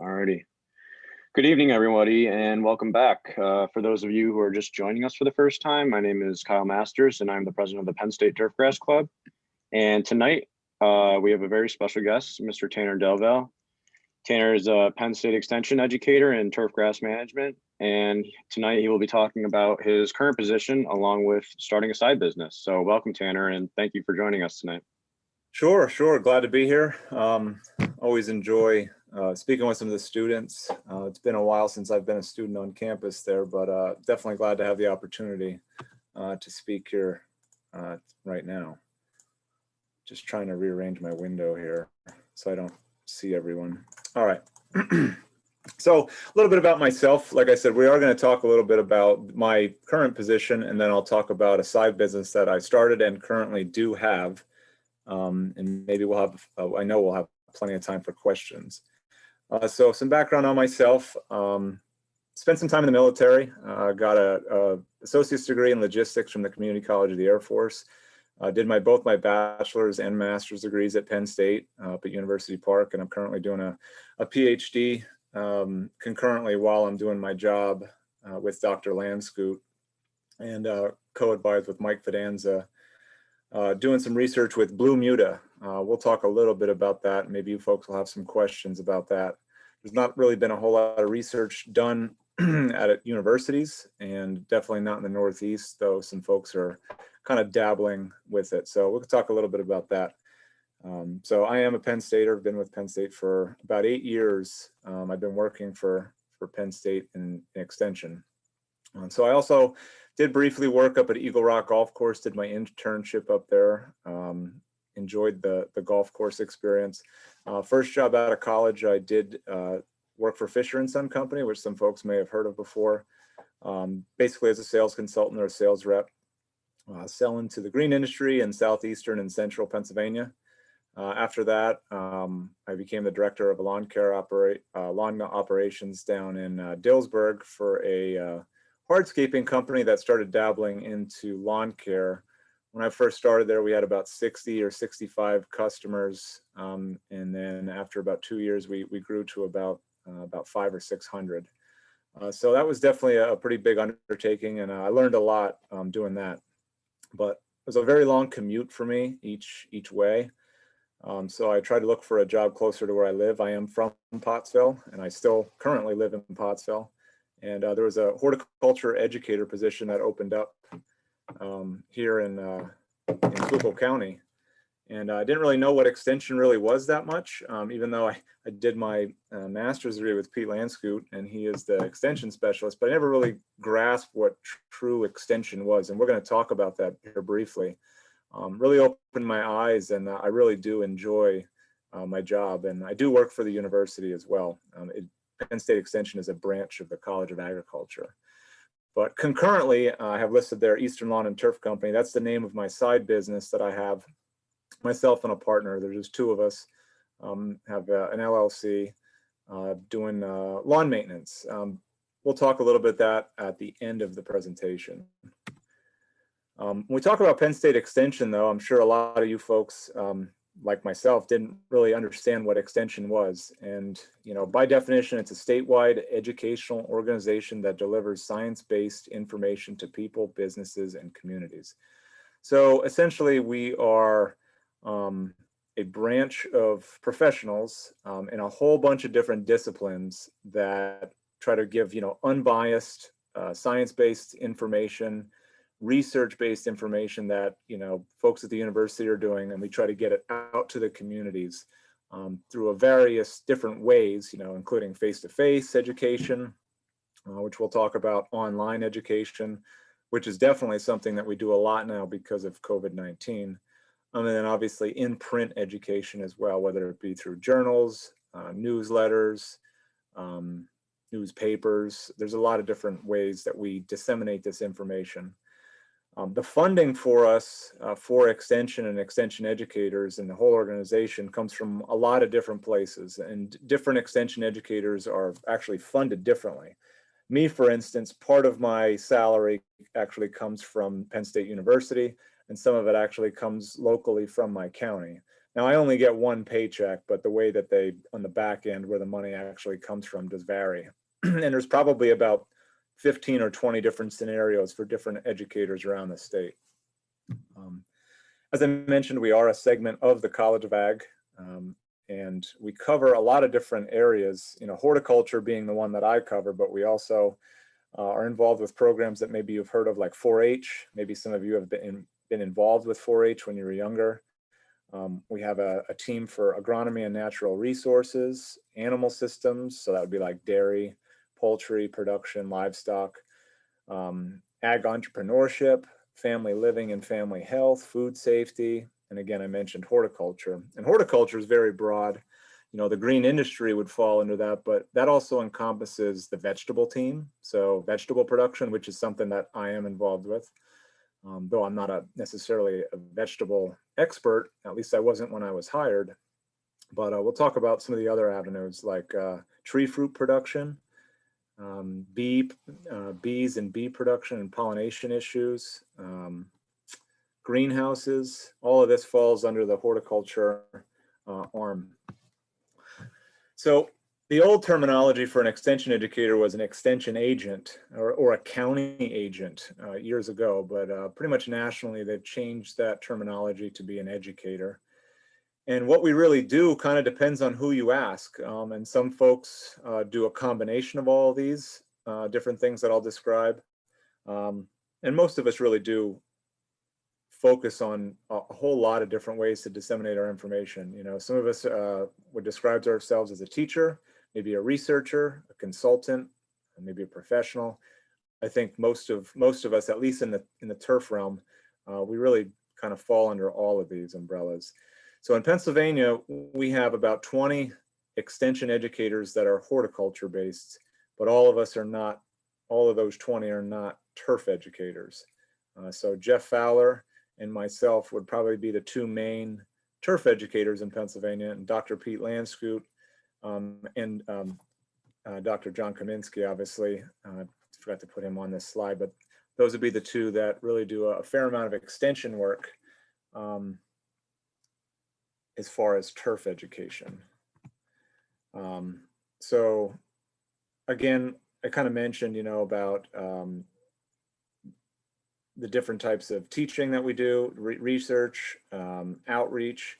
Alrighty. Good evening, everybody, and welcome back. For those of you who are just joining us for the first time, my name is Kyle Masters, and I'm the president of the Penn State Turfgrass Club. And tonight, we have a very special guest, Mr. Tanner Delvalle. Tanner is a Penn State Extension Educator in Turfgrass Management, and tonight he will be talking about his current position along with starting a side business. So welcome, Tanner, and thank you for joining us tonight. Sure. Glad to be here. Always enjoy speaking with some of the students. It's been a while since I've been a student on campus there, but definitely glad to have the opportunity to speak here right now. Just trying to rearrange my window here so I don't see everyone. All right. So a little bit about myself. Like I said, we are going to talk a little bit about my current position, and then I'll talk about a side business that I started and currently do have. And maybe we'll have, I know we'll have plenty of time for questions. So some background on myself. Spent some time in the military. Got a associate's degree in logistics from the Community College of the Air Force. Did both my bachelor's and master's degrees at Penn State up at University Park, and I'm currently doing a PhD concurrently while I'm doing my job with Dr. Landscoot, and co-advised with Mike Fidanza, doing some research with Bermuda. We'll talk a little bit about that. Maybe you folks will have some questions about that. There's not really been a whole lot of research done at universities, and definitely not in the Northeast, though some folks are kind of dabbling with it. So we'll talk a little bit about that. So I am a Penn Stater, been with Penn State for about 8 years. I've been working for Penn State in Extension. So I also did briefly work up at Eagle Rock Golf Course, did my internship up there. Enjoyed the golf course experience. First job out of college, I did work for Fisher & Son Company, which some folks may have heard of before. Basically as a sales consultant or a sales rep, selling to the green industry in southeastern and central Pennsylvania. After that, I became the director of lawn operations down in Dillsburg for a hardscaping company that started dabbling into lawn care. When I first started there, we had about 60 or 65 customers, and then after about 2 years, we grew to about 500 or 600. So that was definitely a pretty big undertaking, and I learned a lot doing that. But it was a very long commute for me each way. So I tried to look for a job closer to where I live. I am from Pottsville, and I still currently live in Pottsville. And there was a horticulture educator position that opened up here in Schuylkill County. And I didn't really know what extension really was that much, even though I did my master's degree with Pete Landscoot, and he is the extension specialist, but I never really grasped what true extension was. And we're going to talk about that here briefly. Really opened my eyes, and I really do enjoy my job. And I do work for the university as well. Penn State Extension is a branch of the College of Agriculture. But concurrently, I have listed there Eastern Lawn and Turf Company. That's the name of my side business that I have. Myself and a partner, there's just two of us, have an LLC doing lawn maintenance. We'll talk a little bit that at the end of the presentation. When we talk about Penn State Extension, though, I'm sure a lot of you folks, like myself, didn't really understand what extension was. And, you know, by definition, it's a statewide educational organization that delivers science-based information to people, businesses, and communities. So essentially, we are a branch of professionals in a whole bunch of different disciplines that try to give, you know, unbiased, science-based information, research-based information that, you know, folks at the university are doing, and we try to get it out to the communities through a various different ways, you know, including face-to-face education, which we'll talk about, online education, which is definitely something that we do a lot now because of COVID-19. And then obviously in print education as well, whether it be through journals, newsletters, newspapers. There's a lot of different ways that we disseminate this information. The funding for us, for Extension and Extension educators and the whole organization comes from a lot of different places, and different Extension educators are actually funded differently. Me, for instance, part of my salary actually comes from Penn State University, and some of it actually comes locally from my county. Now I only get one paycheck, but the way that they, on the back end, where the money actually comes from does vary. And there's probably about 15 or 20 different scenarios for different educators around the state. As I mentioned, we are a segment of the College of Ag, and we cover a lot of different areas, horticulture being the one that I cover, but we also are involved with programs that maybe you've heard of, like 4-H. Maybe some of you have been involved with 4-H when you were younger. We have a team for agronomy and natural resources, animal systems, so that would be like dairy, poultry, production, livestock, ag entrepreneurship, family living and family health, food safety, and again, I mentioned horticulture. And horticulture is very broad. The green industry would fall under that, but that also encompasses the vegetable team. So vegetable production, which is something that I am involved with. Though I'm not necessarily a vegetable expert, at least I wasn't when I was hired. But we'll talk about some of the other avenues like tree fruit production, bees and bee production and pollination issues, greenhouses. All of this falls under the horticulture arm. So the old terminology for an extension educator was an extension agent or a county agent years ago, but pretty much nationally they've changed that terminology to be an educator. And what we really do kind of depends on who you ask. And some folks do a combination of all of these different things that I'll describe. And most of us really do focus on a whole lot of different ways to disseminate our information. Some of us would describe ourselves as a teacher, maybe a researcher, a consultant, maybe a professional. I think most of us, at least in the turf realm, we really kind of fall under all of these umbrellas. So in Pennsylvania, we have about 20 extension educators that are horticulture based, but all of those 20 are not turf educators. So Jeff Fowler and myself would probably be the two main turf educators in Pennsylvania, and Dr. Pete Lanscoot and Dr. John Kaminsky, obviously. Forgot to put him on this slide, but those would be the two that really do a fair amount of extension work as far as turf education. So again, I kind of mentioned, about the different types of teaching that we do, research, outreach,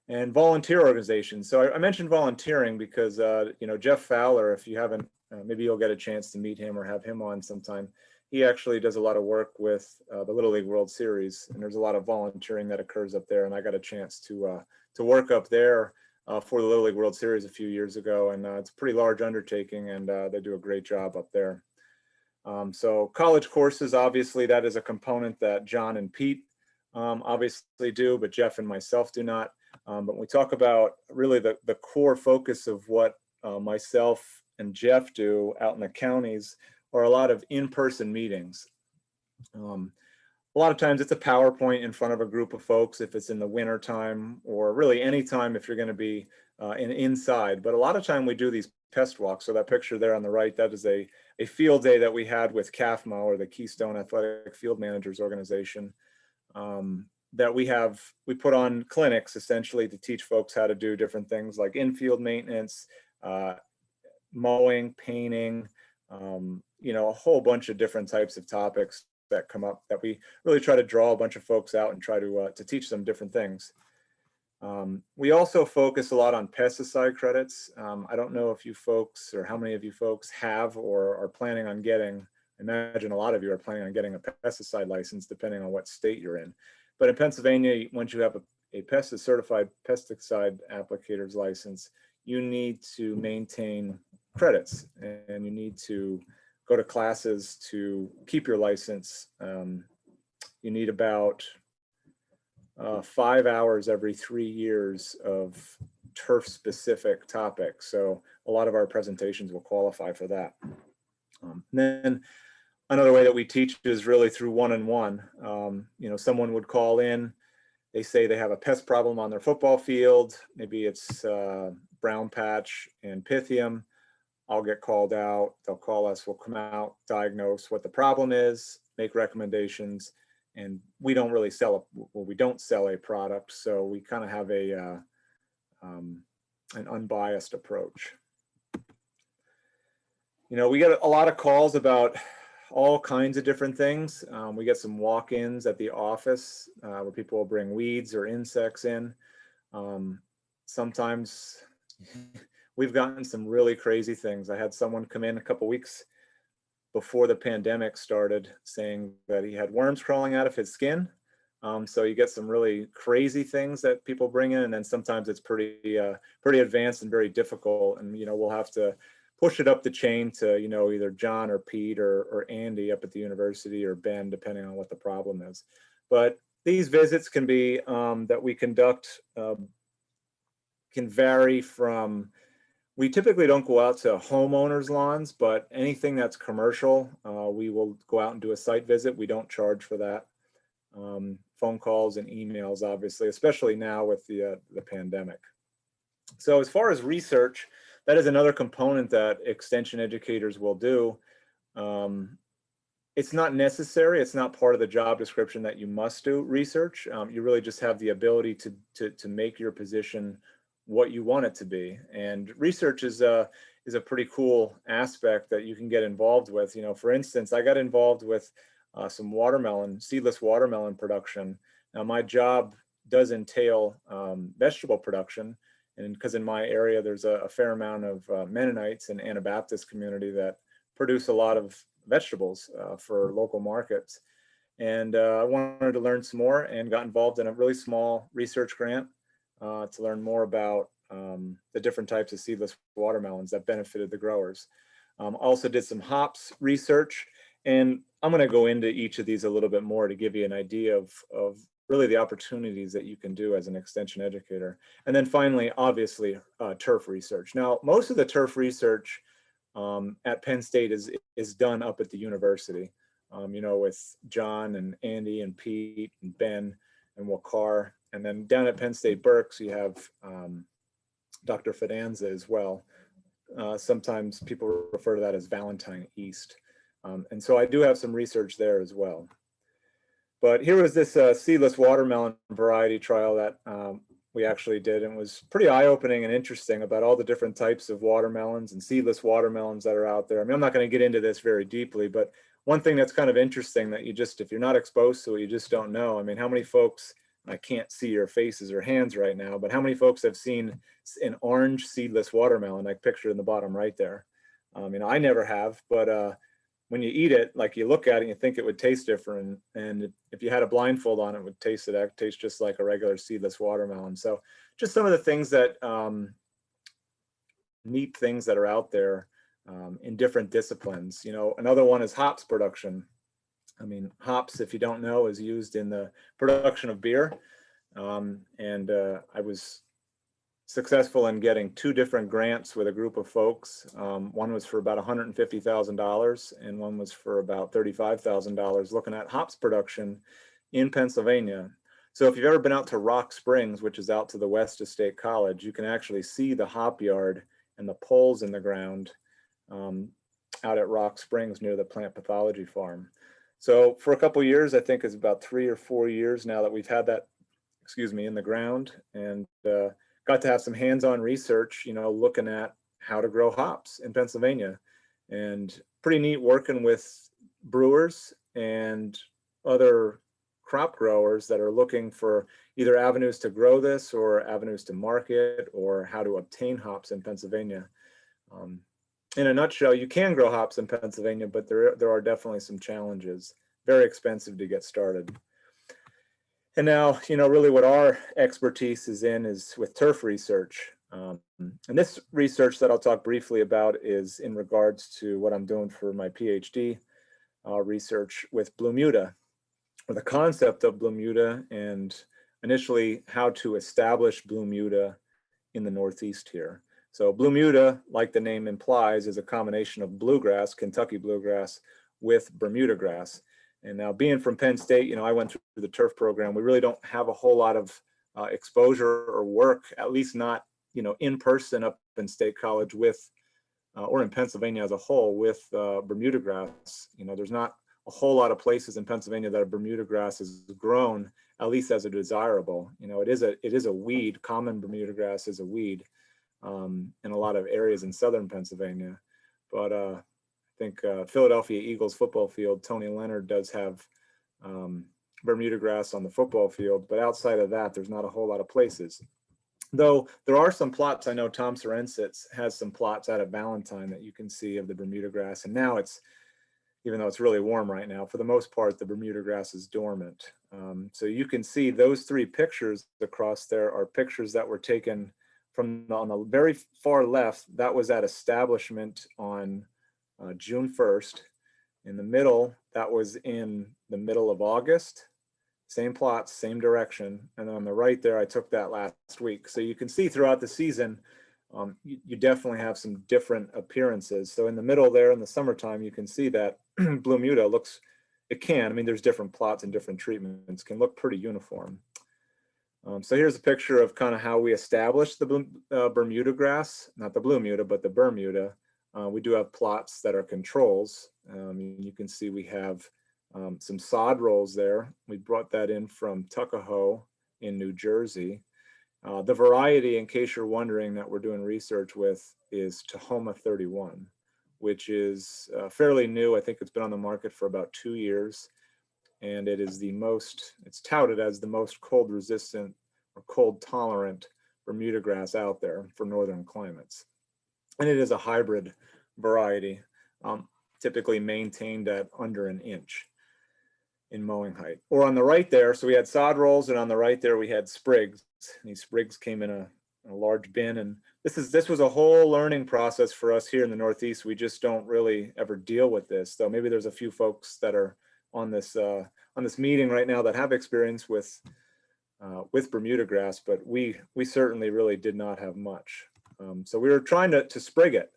and volunteer organizations. So I mentioned volunteering because, Jeff Fowler, if you haven't, maybe you'll get a chance to meet him or have him on sometime. He actually does a lot of work with the Little League World Series, and there's a lot of volunteering that occurs up there. And I got a chance to work up there for the Little League World Series a few years ago, and it's a pretty large undertaking, and they do a great job up there. So college courses, obviously, that is a component that John and Pete obviously do, but Jeff and myself do not. But when we talk about really the core focus of what myself and Jeff do out in the counties are a lot of in-person meetings. A lot of times it's a PowerPoint in front of a group of folks if it's in the winter time, or really any time if you're going to be inside. But a lot of time we do these pest walks. So that picture there on the right, that is a field day that we had with CAFMA, or the Keystone Athletic Field Managers Organization, that we put on clinics essentially to teach folks how to do different things like infield maintenance, mowing, painting, a whole bunch of different types of topics that come up that we really try to draw a bunch of folks out and try to teach them different things. We also focus a lot on pesticide credits. I don't know if you folks, or how many of you folks have or are planning on getting. I imagine a lot of you are planning on getting a pesticide license depending on what state you're in. But in Pennsylvania, once you have a certified pesticide applicator's license, you need to maintain credits, and you need to go to classes to keep your license. You need about 5 hours every 3 years of turf specific topics. So a lot of our presentations will qualify for that. Then another way that we teach is really through one-on-one. Someone would call in, they say they have a pest problem on their football field. Maybe it's brown patch and Pythium. I'll get called out, they'll call us, we'll come out, diagnose what the problem is, make recommendations, and we don't really sell we don't sell a product, so we kind of have a an unbiased approach. You know, we get a lot of calls about all kinds of different things. We get some walk-ins at the office where people will bring weeds or insects in. Sometimes we've gotten some really crazy things. I had someone come in a couple weeks before the pandemic started saying that he had worms crawling out of his skin. So you get some really crazy things that people bring in, and then sometimes it's pretty advanced and very difficult. And, you know, we'll have to push it up the chain to, you know, either John or Pete or Andy up at the university, or Ben, depending on what the problem is. But these visits can be, that we conduct, can vary from, we typically don't go out to homeowners' lawns, but anything that's commercial, we will go out and do a site visit. We don't charge for that. Phone calls and emails, obviously, especially now with the pandemic. So as far as research, that is another component that extension educators will do. It's not necessary. It's not part of the job description that you must do research. You really just have the ability to make your position what you want it to be. And research is a pretty cool aspect that you can get involved with. You know, for instance, I got involved with some seedless watermelon production. Now, my job does entail vegetable production, and because in my area there's a fair amount of Mennonites and Anabaptist community that produce a lot of vegetables for local markets. And I wanted to learn some more and got involved in a really small research grant to learn more about the different types of seedless watermelons that benefited the growers. Also did some hops research, and I'm going to go into each of these a little bit more to give you an idea of really the opportunities that you can do as an extension educator. And then finally, obviously, turf research. Now, most of the turf research at Penn State is done up at the university, you know, with John and Andy and Pete and Ben and Wakar. And then down at Penn State Berks, you have Dr. Fidanza as well. Sometimes people refer to that as Valentine East. And so I do have some research there as well. But here was this seedless watermelon variety trial that we actually did, and it was pretty eye-opening and interesting about all the different types of watermelons and seedless watermelons that are out there. I mean, I'm not going to get into this very deeply, but one thing that's kind of interesting that if you're not exposed to it, you just don't know. I mean, how many folks, I can't see your faces or hands right now, but how many folks have seen an orange seedless watermelon, like pictured in the bottom right there? You know, I never have, but when you eat it, like you look at it and you think it would taste different. And if you had a blindfold on, it would taste just like a regular seedless watermelon. So just some of the things that, neat things that are out there in different disciplines. You know, another one is hops production. I mean, hops, if you don't know, is used in the production of beer. I was successful in getting 2 different grants with a group of folks. One was for about $150,000 and one was for about $35,000 looking at hops production in Pennsylvania. So if you've ever been out to Rock Springs, which is out to the west of State College, you can actually see the hop yard and the poles in the ground out at Rock Springs near the plant pathology farm. So for a couple of years, I think it's about 3 or 4 years now that we've had that, in the ground, and got to have some hands-on research, you know, looking at how to grow hops in Pennsylvania. And pretty neat working with brewers and other crop growers that are looking for either avenues to grow this or avenues to market or how to obtain hops in Pennsylvania. In a nutshell, you can grow hops in Pennsylvania, but there are definitely some challenges. Very expensive to get started. And now, you know, really what our expertise is with turf research. And this research that I'll talk briefly about is in regards to what I'm doing for my PhD research with Bermuda, or the concept of Bermuda, and initially how to establish Bermuda in the Northeast here. So Bermuda, like the name implies, is a combination of bluegrass, Kentucky bluegrass, with Bermuda grass. And now being from Penn State, you know, I went through the turf program. We really don't have a whole lot of exposure or work, at least not, you know, in person up in State College with, or in Pennsylvania as a whole with Bermuda grass. You know, there's not a whole lot of places in Pennsylvania that a Bermuda grass is grown, at least as a desirable. You know, it is a weed. Common Bermuda grass is a weed in a lot of areas in southern Pennsylvania. But I think Philadelphia Eagles football field, Tony Leonard does have Bermuda grass on the football field, but outside of that, there's not a whole lot of places. Though there are some plots, I know Tom Sorensitz has some plots out of Valentine that you can see of the Bermuda grass. And now it's, even though it's really warm right now, for the most part, the Bermuda grass is dormant. So you can see those three pictures across there are pictures that were taken from on the very far left. That was at establishment on June 1st. In the middle, that was in the middle of August. Same plots, same direction. And on the right there, I took that last week. So you can see throughout the season, you definitely have some different appearances. So in the middle there in the summertime, you can see that Bermuda looks, it can, I mean, there's different plots and different treatments, can look pretty uniform. So here's a picture of kind of how we established the Bermuda grass, not the Blue Muda, but the Bermuda. We do have plots that are controls. You can see we have some sod rolls there. We brought that in from Tuckahoe in New Jersey. The variety, in case you're wondering, that we're doing research with is Tahoma 31, which is fairly new. I think it's been on the market for about 2 years. And it is the most, it's touted as the most cold resistant or cold tolerant Bermuda grass out there for northern climates. And it is a hybrid variety, typically maintained at under an inch in mowing height. Or on the right there, so we had sod rolls, and on the right there we had sprigs. And these sprigs came in a large bin, and this was a whole learning process for us here in the Northeast. We just don't really ever deal with this. So maybe there's a few folks that are on this meeting right now that have experience with Bermuda grass, but we certainly really did not have much. So we were trying to sprig it.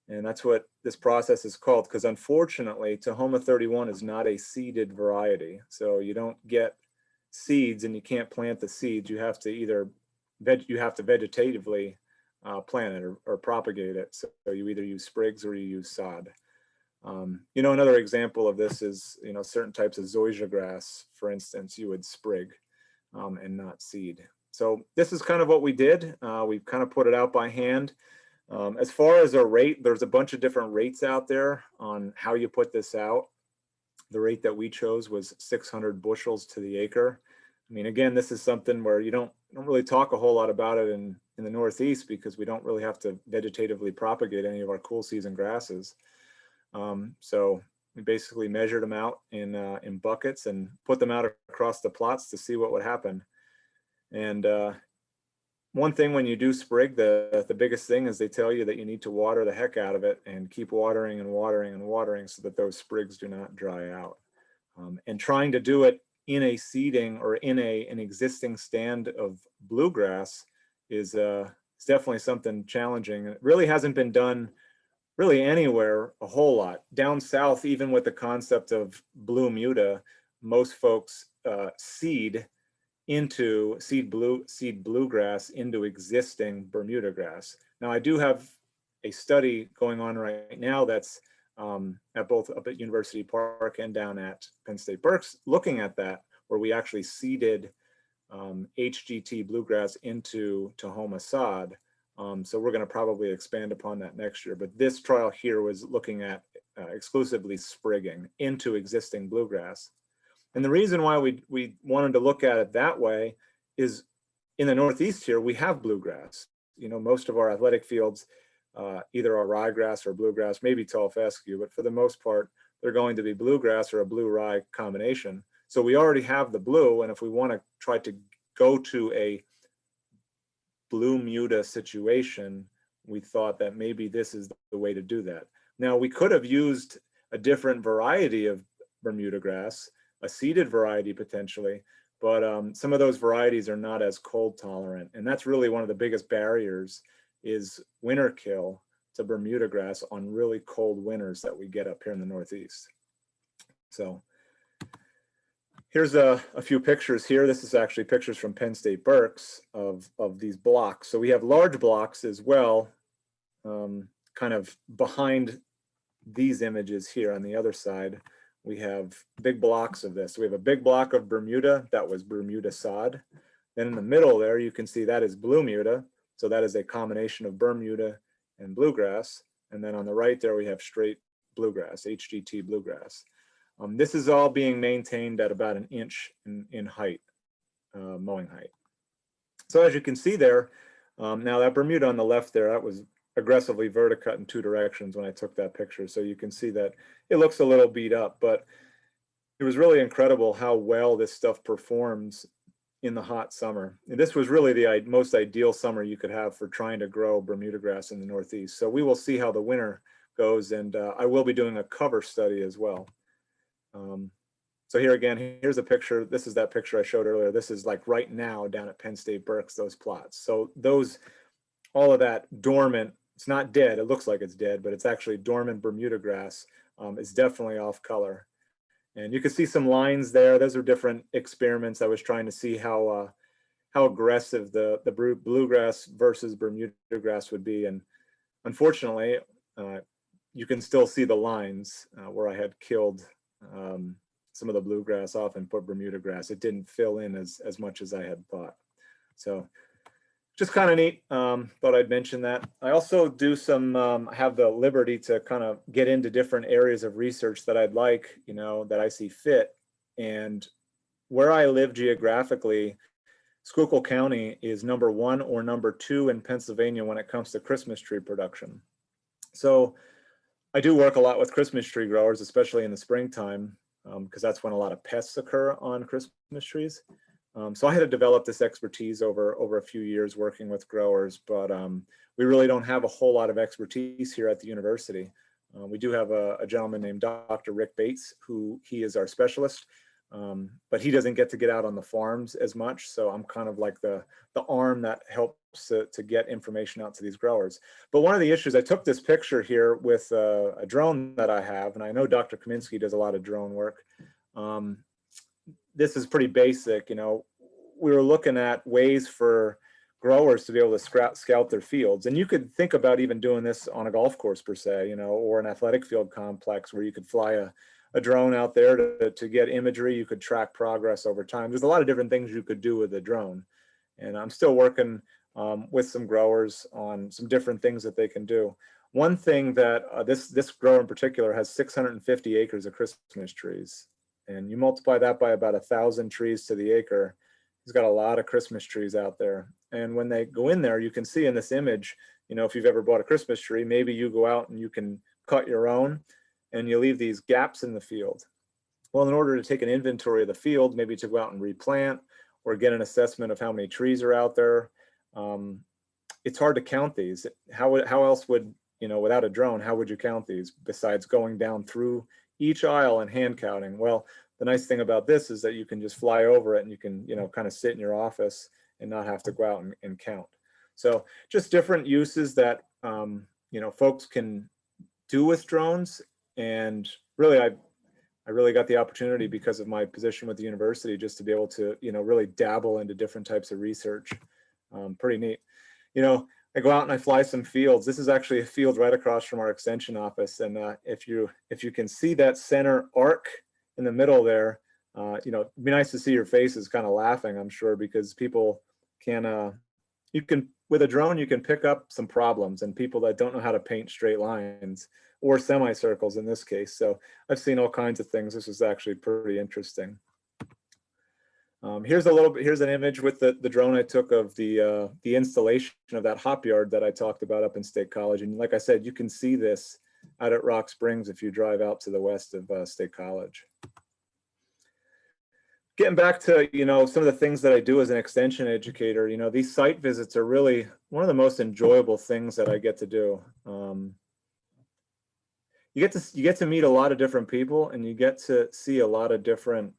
And that's what this process is called, because unfortunately, Tahoma 31 is not a seeded variety. So you don't get seeds and you can't plant the seeds. You have to either, vegetatively plant it or propagate it. So you either use sprigs or you use sod. You know, another example of this is, you know, certain types of zoysia grass, for instance, you would sprig and not seed. So this is kind of what we did. We kind of put it out by hand. As far as a rate, there's a bunch of different rates out there on how you put this out. The rate that we chose was 600 bushels to the acre. I mean, again, this is something where you don't really talk a whole lot about it in the Northeast, because we don't really have to vegetatively propagate any of our cool season grasses. So we basically measured them out in buckets and put them out across the plots to see what would happen. And one thing when you do sprig, the biggest thing is they tell you that you need to water the heck out of it and keep watering and watering and watering so that those sprigs do not dry out. And trying to do it in a seeding or in an existing stand of bluegrass is definitely something challenging. It really hasn't been done really anywhere a whole lot. Down south, even with the concept of Blue Muda, most folks seed bluegrass into existing Bermuda grass. Now, I do have a study going on right now that's at both up at University Park and down at Penn State Berks, looking at that, where we actually seeded HGT bluegrass into Tahoma sod. So we're going to probably expand upon that next year. But this trial here was looking at exclusively sprigging into existing bluegrass. And the reason why we wanted to look at it that way is in the Northeast here, we have bluegrass. You know, most of our athletic fields either are ryegrass or bluegrass, maybe tall fescue, but for the most part, they're going to be bluegrass or a blue rye combination. So we already have the blue, and if we want to try to go to a Blue Muda situation, we thought that maybe this is the way to do that. Now, we could have used a different variety of Bermuda grass, a seeded variety potentially, but some of those varieties are not as cold tolerant. And that's really one of the biggest barriers, is winter kill to Bermuda grass on really cold winters that we get up here in the Northeast. So here's a few pictures here. This is actually pictures from Penn State Berks of these blocks. So we have large blocks as well, kind of behind these images here on the other side. we have big blocks of this. We have a big block of Bermuda, that was Bermuda sod. Then in the middle there, you can see that is Bluemuda. So that is a combination of Bermuda and bluegrass. And then on the right there, we have straight bluegrass, HGT bluegrass. This is all being maintained at about 1 inch in height, mowing height. So as you can see there, now that Bermuda on the left there, that was aggressively verticut in 2 directions when I took that picture. So you can see that it looks a little beat up, but it was really incredible how well this stuff performs in the hot summer. And this was really the most ideal summer you could have for trying to grow Bermuda grass in the Northeast. So we will see how the winter goes, and I will be doing a cover study as well. So here again, here's a picture. This is that picture I showed earlier. This is like right now down at Penn State Berks, those plots. So those, all of that dormant, it's not dead. It looks like it's dead, but it's actually dormant Bermuda grass. Is definitely off color. And you can see some lines there. Those are different experiments. I was trying to see how aggressive the bluegrass versus Bermuda grass would be. And unfortunately, you can still see the lines where I had killed some of the bluegrass off and put Bermuda grass. It didn't fill in as much as I had thought. So just kind of neat. Thought I'd mention that. I also do some, have the liberty to kind of get into different areas of research that I'd like, you know, that I see fit. And where I live geographically, Schuylkill County is #1 or #2 in Pennsylvania when it comes to Christmas tree production. So I do work a lot with Christmas tree growers, especially in the springtime, because that's when a lot of pests occur on Christmas trees. So I had to develop this expertise over a few years working with growers, but we really don't have a whole lot of expertise here at the university. We do have a gentleman named Dr. Rick Bates, who he is our specialist, but he doesn't get to get out on the farms as much. So I'm kind of like the arm that helps to get information out to these growers. But one of the issues, I took this picture here with a drone that I have, and I know Dr. Kaminsky does a lot of drone work. This is pretty basic, you know. We were looking at ways for growers to be able to scout their fields. And you could think about even doing this on a golf course per se, you know, or an athletic field complex where you could fly a drone out there to get imagery. You could track progress over time. There's a lot of different things you could do with a drone. And I'm still working with some growers on some different things that they can do. One thing that this grower in particular has 650 acres of Christmas trees. And you multiply that by about 1,000 trees to the acre. He's got a lot of Christmas trees out there. And when they go in there, you can see in this image, you know, if you've ever bought a Christmas tree, maybe you go out and you can cut your own and you leave these gaps in the field. Well, in order to take an inventory of the field, maybe to go out and replant or get an assessment of how many trees are out there, it's hard to count these. How else would, you know, without a drone, how would you count these besides going down through each aisle and hand counting? Well, the nice thing about this is that you can just fly over it and you can, you know, kind of sit in your office and not have to go out and count. So just different uses that, you know, folks can do with drones. And really, I really got the opportunity because of my position with the university just to be able to, you know, really dabble into different types of research. Pretty neat. You know, I go out and I fly some fields. This is actually a field right across from our extension office. And if you can see that center arc in the middle there, you know, it'd be nice to see your faces kind of laughing, I'm sure, because people can, you can, with a drone, you can pick up some problems and people that don't know how to paint straight lines or semicircles in this case. So I've seen all kinds of things. This is actually pretty interesting. Here's an image with the drone I took of the installation of that hop yard that I talked about up in State College. And like I said, you can see this out at Rock Springs if you drive out to the west of State College. Getting back to, you know, some of the things that I do as an extension educator, you know, these site visits are really one of the most enjoyable things that I get to do. You get to meet a lot of different people and you get to see a lot of different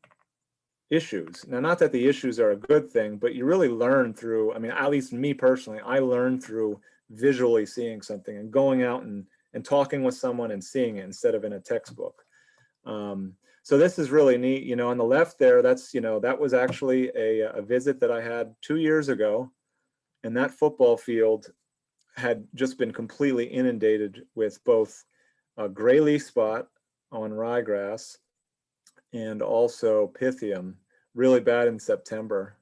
issues. Now, not that the issues are a good thing, but you really learn through, I mean, at least me personally, I learn through visually seeing something and going out and talking with someone and seeing it instead of in a textbook. So this is really neat. You know, on the left there, that's, you know, that was actually a visit that I had 2 years ago. And that football field had just been completely inundated with both a gray leaf spot on ryegrass and also Pythium, really bad in September.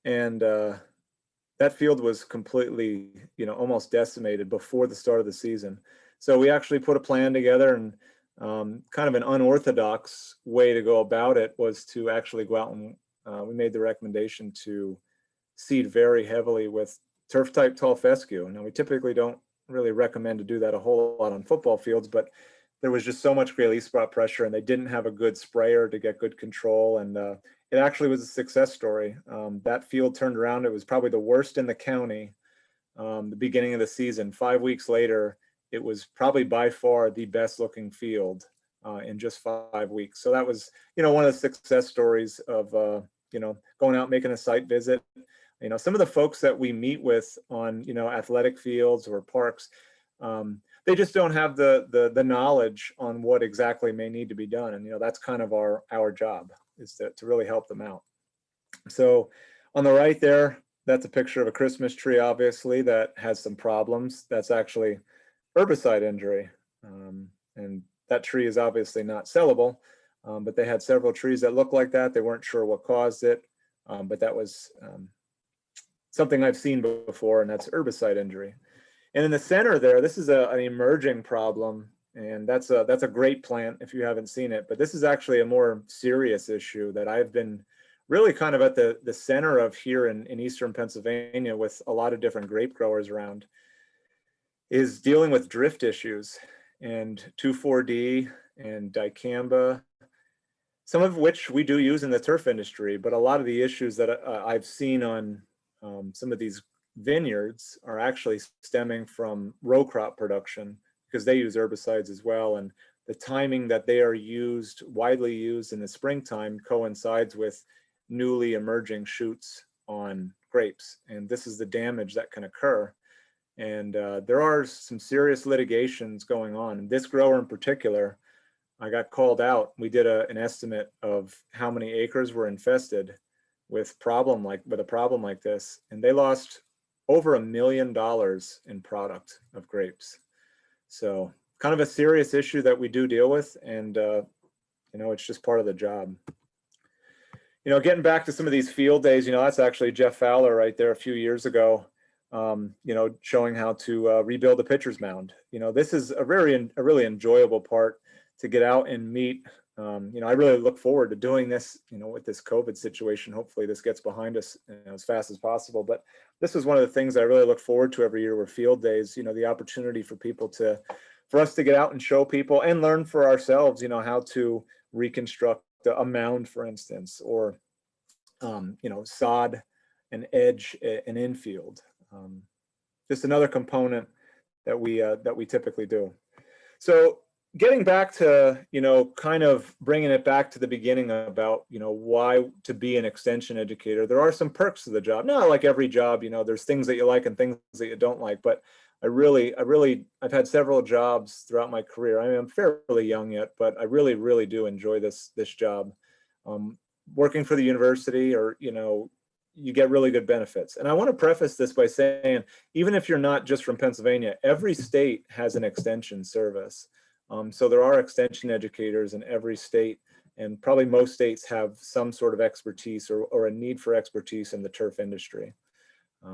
And that field was completely, almost decimated before the start of the season. So we actually put a plan together, and kind of an unorthodox way to go about it was to actually go out and we made the recommendation to seed very heavily with turf type tall fescue. Now we typically don't really recommend to do that a whole lot on football fields, but there was just so much gray leaf spot pressure, and they didn't have a good sprayer to get good control. And it actually was a success story. That field turned around. It was probably the worst in the county the beginning of the season. 5 weeks later, it was probably by far the best looking field in just 5 weeks. So that was, one of the success stories of, going out, making a site visit. Some of the folks that we meet with on, athletic fields or parks, they just don't have the knowledge on what exactly may need to be done. And, that's kind of our job, is to really help them out. So on the right there, that's a picture of a Christmas tree, obviously, that has some problems. That's actually herbicide injury. And that tree is obviously not sellable, but they had several trees that looked like that. They weren't sure what caused it, but that was something I've seen before, and that's herbicide injury. And in the center there, this is an emerging problem, and that's a great plant if you haven't seen it. But this is actually a more serious issue that I've been really kind of at the center of here in Eastern Pennsylvania with a lot of different grape growers around, is dealing with drift issues and 2,4-D and dicamba, some of which we do use in the turf industry. But a lot of the issues that I've seen on some of these vineyards are actually stemming from row crop production, because they use herbicides as well. And the timing that they are widely used in the springtime, coincides with newly emerging shoots on grapes. And this is the damage that can occur. And there are some serious litigations going on. And this grower in particular, I got called out. We did an estimate of how many acres were infested with a problem like this, and they lost over $1 million in product of grapes. So kind of a serious issue that we do deal with, and it's just part of the job. Getting back to some of these field days, that's actually Jeff Fowler right there a few years ago, showing how to rebuild a pitcher's mound. This is a really enjoyable part to get out and meet. I really look forward to doing this, with this COVID situation. Hopefully this gets behind us as fast as possible. But this is one of the things I really look forward to every year, were field days, the opportunity for us to get out and show people and learn for ourselves, how to reconstruct a mound, for instance, or, sod an edge, an infield. Just another component that we typically do. So getting back to, kind of bringing it back to the beginning about, why to be an extension educator, there are some perks to the job. Not like every job, there's things that you like and things that you don't like, but I've had several jobs throughout my career. I mean, I'm fairly young yet, but I really do enjoy this job. Working for the university, or, you get really good benefits. And I want to preface this by saying, even if you're not just from Pennsylvania, every state has an extension service. So there are extension educators in every state, and probably most states have some sort of expertise or a need for expertise in the turf industry.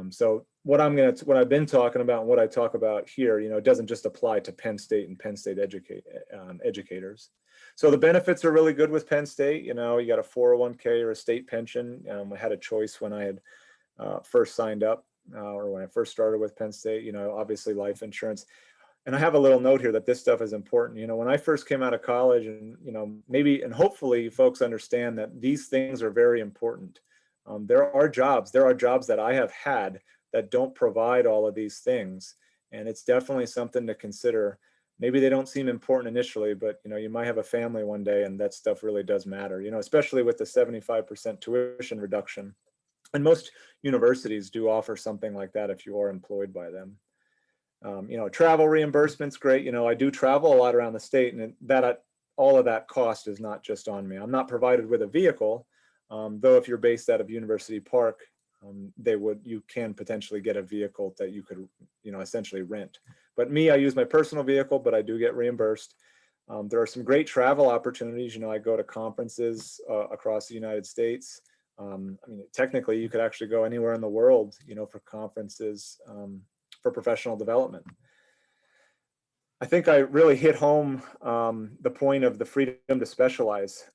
So what I've been talking about and what I talk about here, it doesn't just apply to Penn State and Penn State educators. So the benefits are really good with Penn State. You got a 401k or a state pension. I had a choice when I had first signed up, or when I first started with Penn State, obviously life insurance. And I have a little note here that this stuff is important. When I first came out of college, and, maybe, and hopefully folks understand that these things are very important. There are jobs that I have had that don't provide all of these things. And it's definitely something to consider. Maybe they don't seem important initially, but, you might have a family one day, and that stuff really does matter, especially with the 75% tuition reduction. And most universities do offer something like that if you are employed by them. Travel reimbursement's great. I do travel a lot around the state, and all of that cost is not just on me. I'm not provided with a vehicle, though if you're based out of University Park, you can potentially get a vehicle that you could, essentially rent. But me, I use my personal vehicle, but I do get reimbursed. There are some great travel opportunities. I go to conferences across the United States. I mean, technically, you could actually go anywhere in the world, for conferences for professional development. I think I really hit home the point of the freedom to specialize.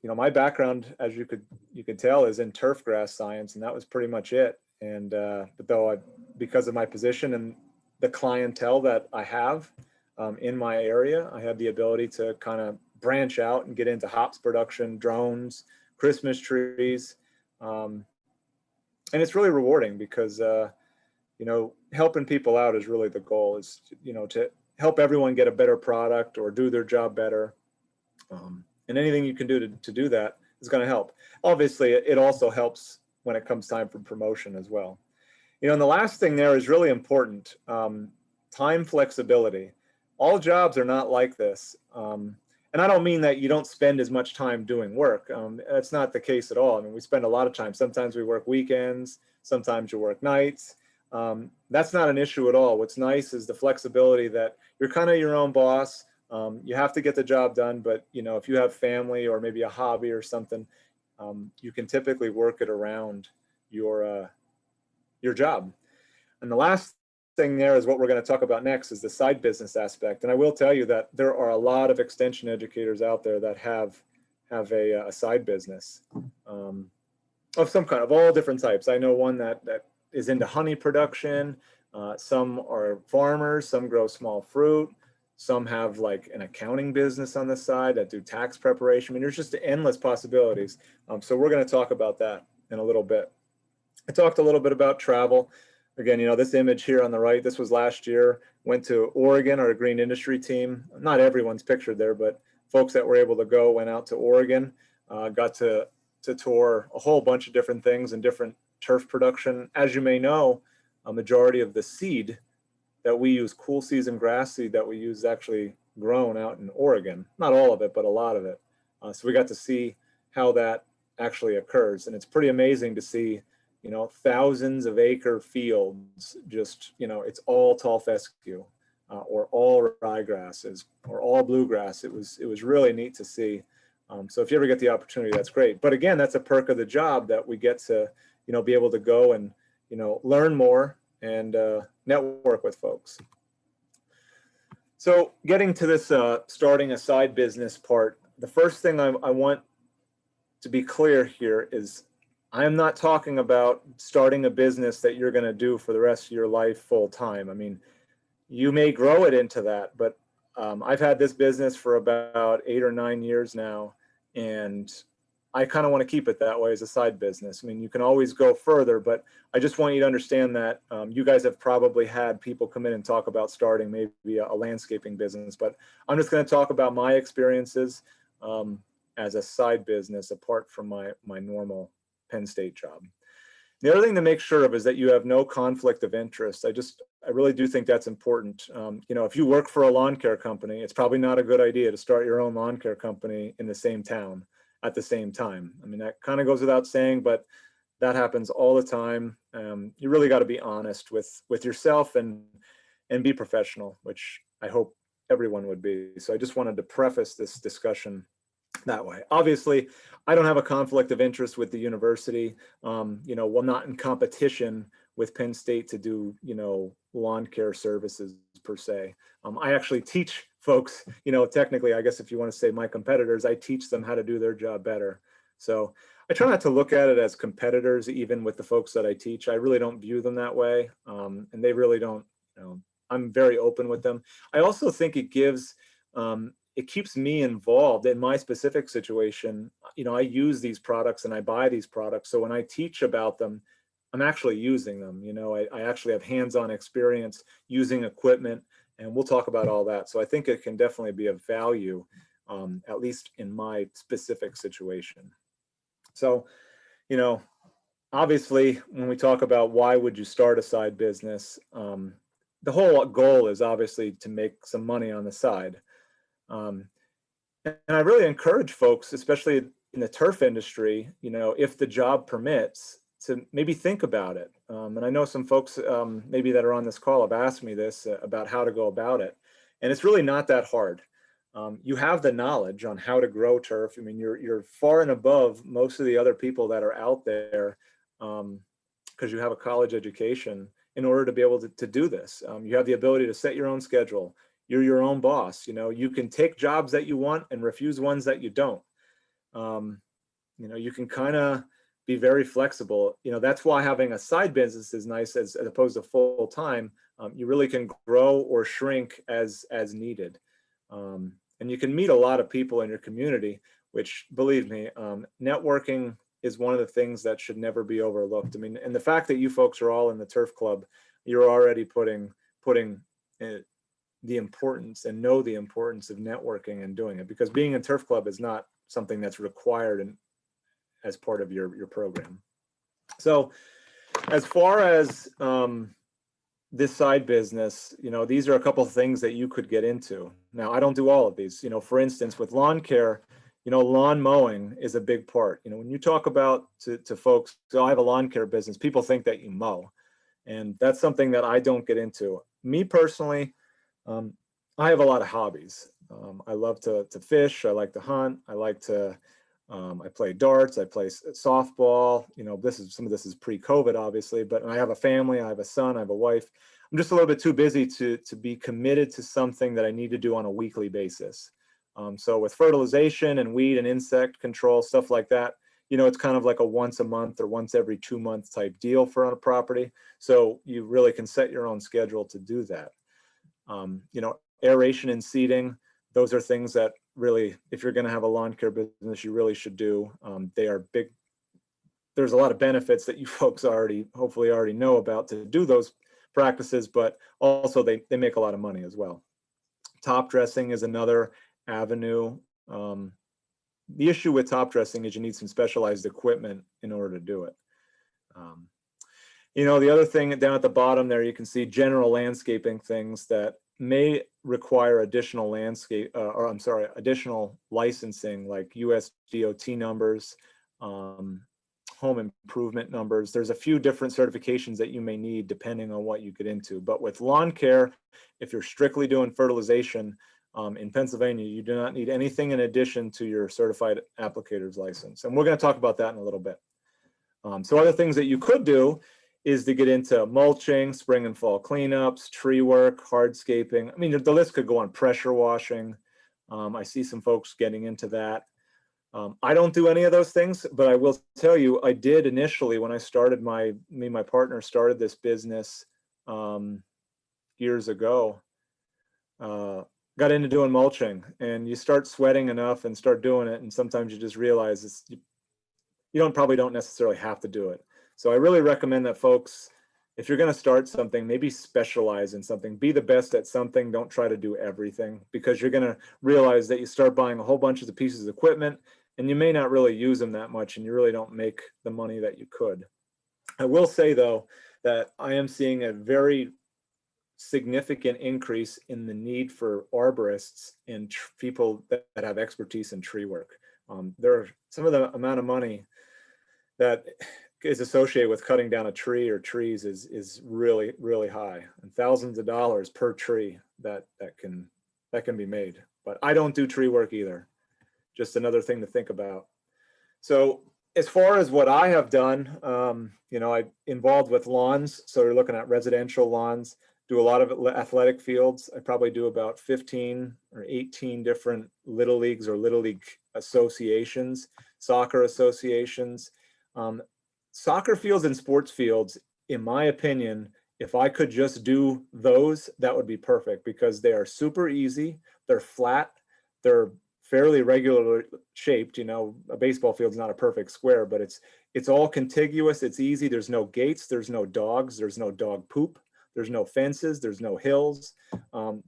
My background, as you could tell, is in turf grass science, and that was pretty much it. And but though because of my position and the clientele that I have in my area, I have the ability to kind of branch out and get into hops production, drones, Christmas trees, and it's really rewarding because helping people out is really the goal. Is to help everyone get a better product or do their job better. And anything you can do to do that is going to help. Obviously, it also helps when it comes time for promotion as well. And the last thing there is really important, time flexibility. All jobs are not like this. And I don't mean that you don't spend as much time doing work. That's not the case at all. I mean, we spend a lot of time. Sometimes we work weekends, sometimes you work nights. That's not an issue at all. What's nice is the flexibility that you're kind of your own boss. You have to get the job done, but if you have family or maybe a hobby or something, you can typically work it around your job. And the last thing there is what we're going to talk about next is the side business aspect. And I will tell you that there are a lot of extension educators out there that have a side business of some kind, of all different types. I know one that is into honey production. Some are farmers, some grow small fruit, some have like an accounting business on the side that do tax preparation. I mean, there's just endless possibilities. So we're going to talk about that in a little bit. I talked a little bit about travel. Again, this image here on the right, this was last year, went to Oregon, our green industry team. Not everyone's pictured there, but folks that were able to go went out to Oregon, got to tour a whole bunch of different things and different turf production. As you may know, a majority of the seed that we use, cool season grass seed that we use, is actually grown out in Oregon. Not all of it, but a lot of it. So we got to see how that actually occurs. And it's pretty amazing to see, thousands of acre fields, just, it's all tall fescue or all ryegrasses or all bluegrass. It was really neat to see. So if you ever get the opportunity, that's great. But again, that's a perk of the job that we get to, be able to go and, learn more and network with folks. So getting to this starting a side business part, the first thing I want to be clear here is I am not talking about starting a business that you're going to do for the rest of your life full time. I mean, you may grow it into that, but I've had this business for about 8 or 9 years now, and I kind of want to keep it that way as a side business. I mean, you can always go further, but I just want you to understand that you guys have probably had people come in and talk about starting maybe a landscaping business, but I'm just going to talk about my experiences as a side business apart from my normal Penn State job. The other thing to make sure of is that you have no conflict of interest. I really do think that's important. If you work for a lawn care company, it's probably not a good idea to start your own lawn care company in the same town at the same time. I mean, that kind of goes without saying, but that happens all the time. You really got to be honest with yourself and be professional, which I hope everyone would be. So I just wanted to preface this discussion that way. Obviously, I don't have a conflict of interest with the university. We're not in competition with Penn State to do, lawn care services per se. I actually teach folks, technically, I guess if you want to say my competitors, I teach them how to do their job better. So I try not to look at it as competitors, even with the folks that I teach. I really don't view them that way. And they really don't, I'm very open with them. I also think it gives, it keeps me involved in my specific situation. I use these products and I buy these products. So when I teach about them, I'm actually using them. I actually have hands-on experience using equipment, and we'll talk about all that. So I think it can definitely be of value, at least in my specific situation. So, obviously, when we talk about why would you start a side business, the whole goal is obviously to make some money on the side. And I really encourage folks, especially in the turf industry, if the job permits, to maybe think about it. And I know some folks maybe that are on this call have asked me this about how to go about it. And it's really not that hard. you have the knowledge on how to grow turf. I mean, you're far and above most of the other people that are out there, because you have a college education in order to be able to do this. You have the ability to set your own schedule. You're your own boss. You know, you can take jobs that you want and refuse ones that you don't. You know, you can kind of be very flexible. You know, that's why having a side business is nice as opposed to full time. You really can grow or shrink as needed. And you can meet a lot of people in your community, which, believe me, networking is one of the things that should never be overlooked. I mean, and the fact that you folks are all in the turf club, you're already putting the importance and know the importance of networking and doing it, because being in turf club is not something that's required as part of your program. So as far as this side business, you know, these are a couple of things that you could get into. Now, I don't do all of these. You know, for instance, with lawn care, you know, lawn mowing is a big part. You know, when you talk about to folks, so I have a lawn care business, people think that you mow. And that's something that I don't get into. Me personally, I have a lot of hobbies. I love to fish. I like to hunt. I like to, I play darts. I play softball. You know, some of this is pre-COVID, obviously, but I have a family. I have a son. I have a wife. I'm just a little bit too busy to be committed to something that I need to do on a weekly basis. So with fertilization and weed and insect control, stuff like that, you know, it's kind of like a once a month or once every 2 months type deal for on a property. So you really can set your own schedule to do that. You know, aeration and seeding, those are things that really, if you're going to have a lawn care business, you really should do. They are big. There's a lot of benefits that you folks hopefully already know about to do those practices, but also they make a lot of money as well. Top dressing is another avenue. The issue with top dressing is you need some specialized equipment in order to do it. You know, the other thing down at the bottom there, you can see general landscaping things that may require additional additional licensing, like US DOT numbers, home improvement numbers. There's a few different certifications that you may need depending on what you get into. But with lawn care, if you're strictly doing fertilization, in Pennsylvania, you do not need anything in addition to your certified applicator's license. And we're going to talk about that in a little bit. So other things that you could do is to get into mulching, spring and fall cleanups, tree work, hardscaping. I mean, the list could go on, pressure washing. I see some folks getting into that. I don't do any of those things, but I will tell you, I did initially when I started me and my partner started this business years ago. Got into doing mulching, and you start sweating enough and start doing it, and sometimes you just realize you probably don't necessarily have to do it. So I really recommend that folks, if you're going to start something, maybe specialize in something. Be the best at something. Don't try to do everything, because you're going to realize that you start buying a whole bunch of the pieces of equipment and you may not really use them that much, and you really don't make the money that you could. I will say, though, that I am seeing a very significant increase in the need for arborists and people that have expertise in tree work. There are some of the amount of money that is associated with cutting down a tree or trees is really, really high, and thousands of dollars per tree that can be made. But I don't do tree work either. Just another thing to think about. So as far as what I have done, you know, I'm involved with lawns. So you're looking at residential lawns, do a lot of athletic fields. I probably do about 15 or 18 different little leagues or little league associations, soccer associations. Soccer fields and sports fields, in my opinion, if I could just do those, that would be perfect, because they are super easy. They're flat. They're fairly regularly shaped. You know, a baseball field's not a perfect square, but it's all contiguous. It's easy. There's no gates. There's no dogs. There's no dog poop. There's no fences. There's no hills.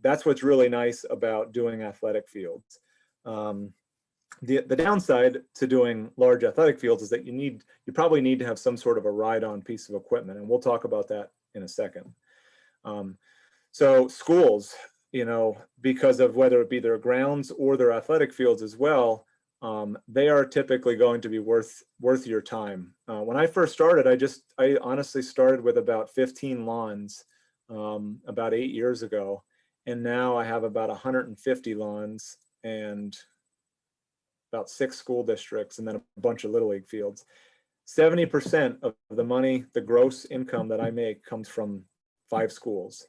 That's what's really nice about doing athletic fields. The downside to doing large athletic fields is that you probably need to have some sort of a ride-on piece of equipment, and we'll talk about that in a second. So schools, you know, because of whether it be their grounds or their athletic fields as well, they are typically going to be worth your time. When I first started, I honestly started with about 15 lawns about 8 years ago, and now I have about 150 lawns. and about 6 school districts, and then a bunch of Little League fields. 70% of the money, the gross income that I make, comes from 5 schools,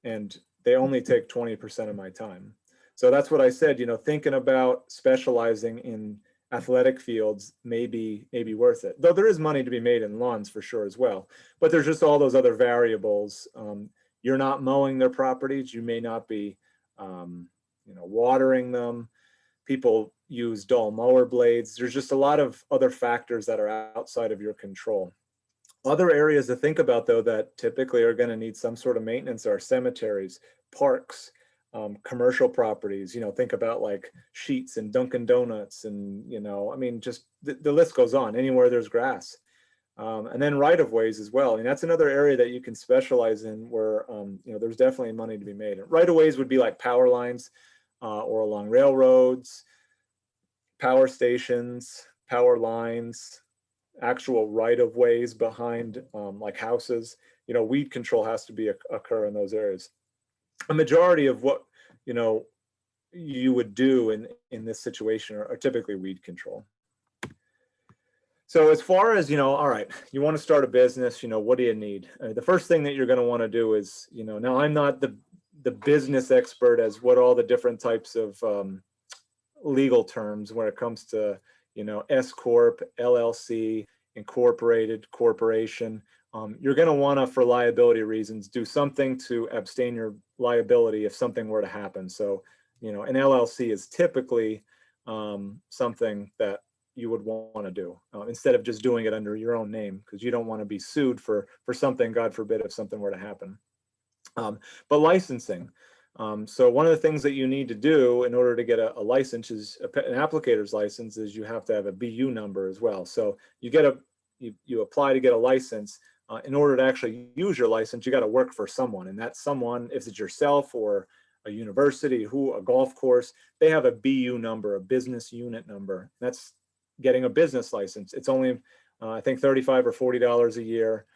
and they only take 20% of my time. So that's what I said, thinking about specializing in athletic fields may be worth it. Though there is money to be made in lawns for sure as well. But there's just all those other variables. You're not mowing their properties. You may not be, watering them. People use dull mower blades. There's just a lot of other factors that are outside of your control. Other areas to think about, though, that typically are going to need some sort of maintenance are cemeteries, parks, commercial properties. Think about like Sheetz and Dunkin' Donuts, and just the list goes on. Anywhere there's grass, and then right of ways as well. And that's another area that you can specialize in, where there's definitely money to be made. Right of ways would be like power lines, or along railroads, power stations, power lines, actual right of ways behind like houses. Weed control has to occur in those areas. A majority of what you would do in this situation are typically weed control. So as far as, all right, you want to start a business, what do you need? The first thing that you're going to want to do is, now I'm not the business expert as what all the different types of legal terms when it comes to, S Corp, LLC, incorporated, corporation. You're going to want to, for liability reasons, do something to abstain your liability if something were to happen. So, an LLC is typically something that you would want to do instead of just doing it under your own name, because you don't want to be sued for something, God forbid, if something were to happen. But licensing. So one of the things that you need to do in order to get a license is an applicator's license, is you have to have a BU number as well. So you apply to get a license. In order to actually use your license, you got to work for someone, and that someone, if it's yourself or a university, a golf course, they have a BU number, a business unit number. That's getting a business license. It's only, I think, $35 or $40 a year.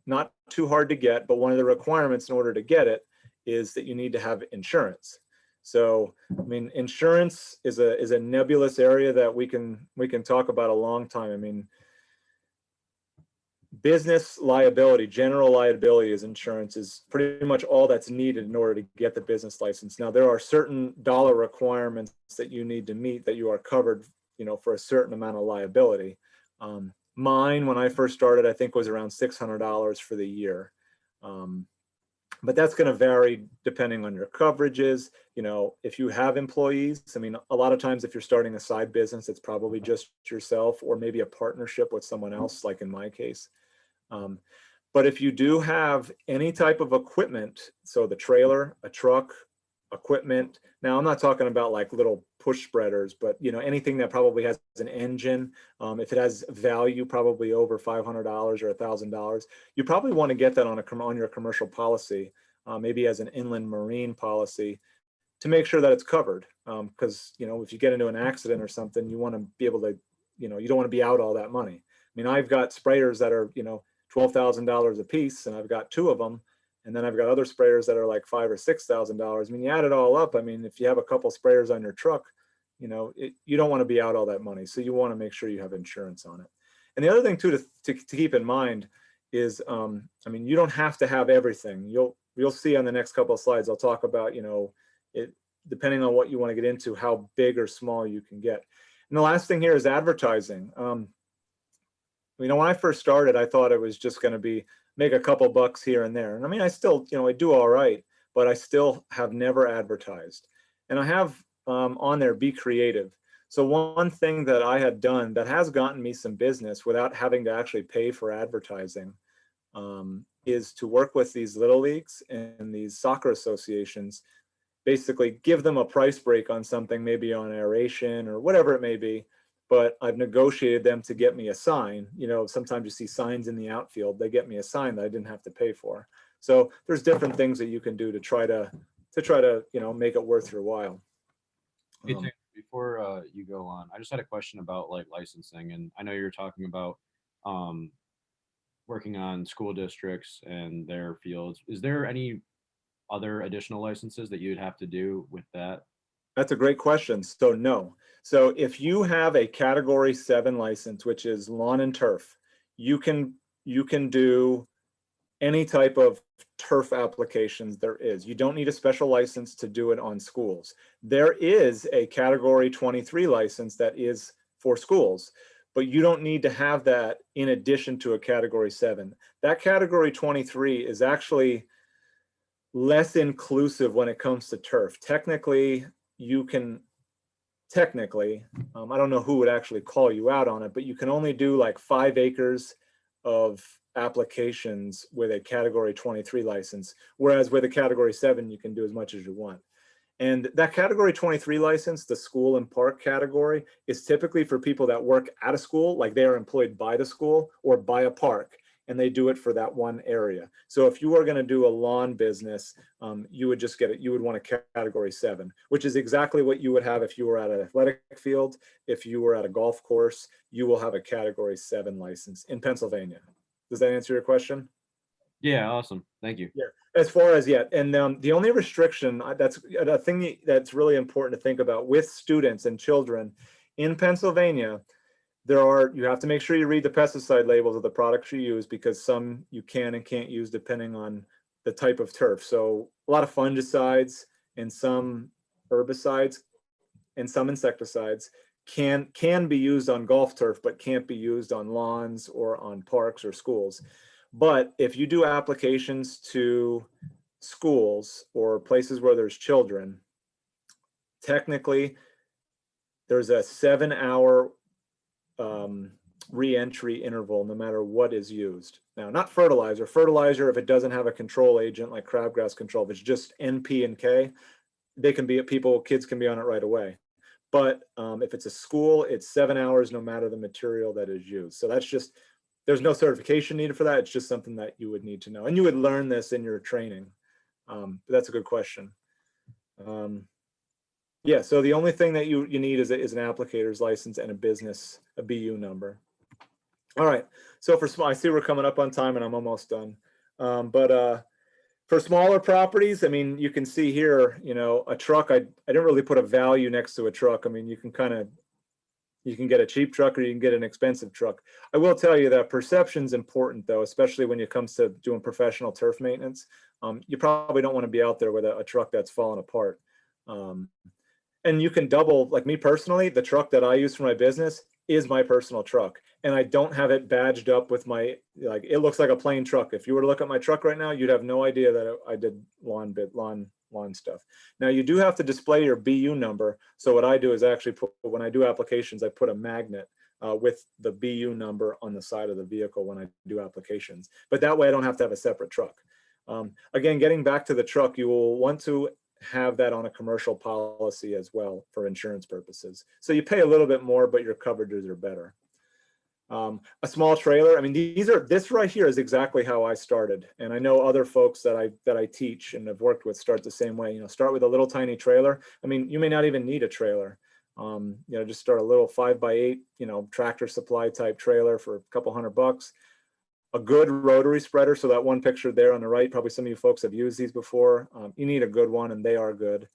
Not too hard to get, but one of the requirements in order to get it is that you need to have insurance. So, insurance is a nebulous area that we can talk about a long time. Business liability, general liability as insurance, is pretty much all that's needed in order to get the business license. Now, there are certain dollar requirements that you need to meet, that you are covered, for a certain amount of liability. Mine, when I first started, I think was around $600 for the year. But that's going to vary depending on your coverages. If you have employees, a lot of times if you're starting a side business, it's probably just yourself, or maybe a partnership with someone else, like in my case. But if you do have any type of equipment, so the trailer, a truck, equipment. Now, I'm not talking about like little push spreaders, but anything that probably has an engine, if it has value, probably over $500 or $1,000, you probably want to get that on your commercial policy, maybe as an inland marine policy, to make sure that it's covered. Because if you get into an accident or something, you want to be able to, you don't want to be out all that money. I've got sprayers that are $12,000 a piece, and I've got 2 of them. And then I've got other sprayers that are like $5,000 or $6,000. You add it all up. If you have a couple sprayers on your truck, you don't want to be out all that money. So you want to make sure you have insurance on it. And the other thing too to keep in mind is, you don't have to have everything. You'll see on the next couple of slides, I'll talk about, it depending on what you want to get into, how big or small you can get. And the last thing here is advertising. When I first started, I thought it was just going to be make a couple bucks here and there. And I still, I do all right, but I still have never advertised. And I have on there, be creative. So one thing that I had done that has gotten me some business without having to actually pay for advertising is to work with these little leagues and these soccer associations, basically give them a price break on something, maybe on aeration or whatever it may be. But I've negotiated them to get me a sign. Sometimes you see signs in the outfield. They get me a sign that I didn't have to pay for. So there's different things that you can do to try to make it worth your while. Hey, Tim, before you go on, I just had a question about like licensing, and I know you're talking about working on school districts and their fields. Is there any other additional licenses that you'd have to do with that? That's a great question. So no. So if you have a Category 7 license, which is lawn and turf, you can do any type of turf applications there is. You don't need a special license to do it on schools. There is a Category 23 license that is for schools, but you don't need to have that in addition to a Category 7. That Category 23 is actually less inclusive when it comes to turf. Technically, you can, I don't know who would actually call you out on it, but you can only do like 5 acres of applications with a Category 23 license, whereas with a Category 7, you can do as much as you want. And that Category 23 license, the school and park category, is typically for people that work at a school, like they are employed by the school or by a park, and they do it for that one area. So if you are going to do a lawn business, you would just get it. You would want a Category 7, which is exactly what you would have if you were at an athletic field. If you were at a golf course, you will have a Category 7 license in Pennsylvania. Does that answer your question? Yeah, awesome. Thank you. Yeah, as far as yet. And the only restriction, that's a thing that's really important to think about with students and children in Pennsylvania. You have to make sure you read the pesticide labels of the products you use, because some you can and can't use depending on the type of turf. So a lot of fungicides and some herbicides and some insecticides can be used on golf turf, but can't be used on lawns or on parks or schools. But if you do applications to schools or places where there's children, technically there's a 7-hour re-entry interval no matter what is used. Now, not fertilizer. Fertilizer, if it doesn't have a control agent like crabgrass control, if it's just NP and K, kids can be on it right away. But if it's a school, it's 7 hours no matter the material that is used. So that's just, there's no certification needed for that. It's just something that you would need to know. And you would learn this in your training. But that's a good question. Yeah, so the only thing that you need is an applicator's license and a BU number. All right, so I see we're coming up on time and I'm almost done. For smaller properties, I mean, you can see here, a truck, I didn't really put a value next to a truck. I mean, you can get a cheap truck or you can get an expensive truck. I will tell you that perception's important though, especially when it comes to doing professional turf maintenance. You probably don't want to be out there with a truck that's falling apart. And you can double, like me personally, the truck that I use for my business is my personal truck. And I don't have it badged up with it looks like a plain truck. If you were to look at my truck right now, you'd have no idea that I did lawn stuff. Now you do have to display your BU number. So what I do is actually when I do applications, I put a magnet with the BU number on the side of the vehicle when I do applications. But that way I don't have to have a separate truck. Again, getting back to the truck, you will want to have that on a commercial policy as well for insurance purposes. So you pay a little bit more, but your coverages are better. A small trailer, I mean, this right here is exactly how I started. And I know other folks that I teach and have worked with start the same way. Start with a little tiny trailer. I mean, you may not even need a trailer. Just start a little 5x8, tractor supply type trailer for a couple $100. A good rotary spreader. So that one picture there on the right, probably some of you folks have used these before. You need a good one and they are good.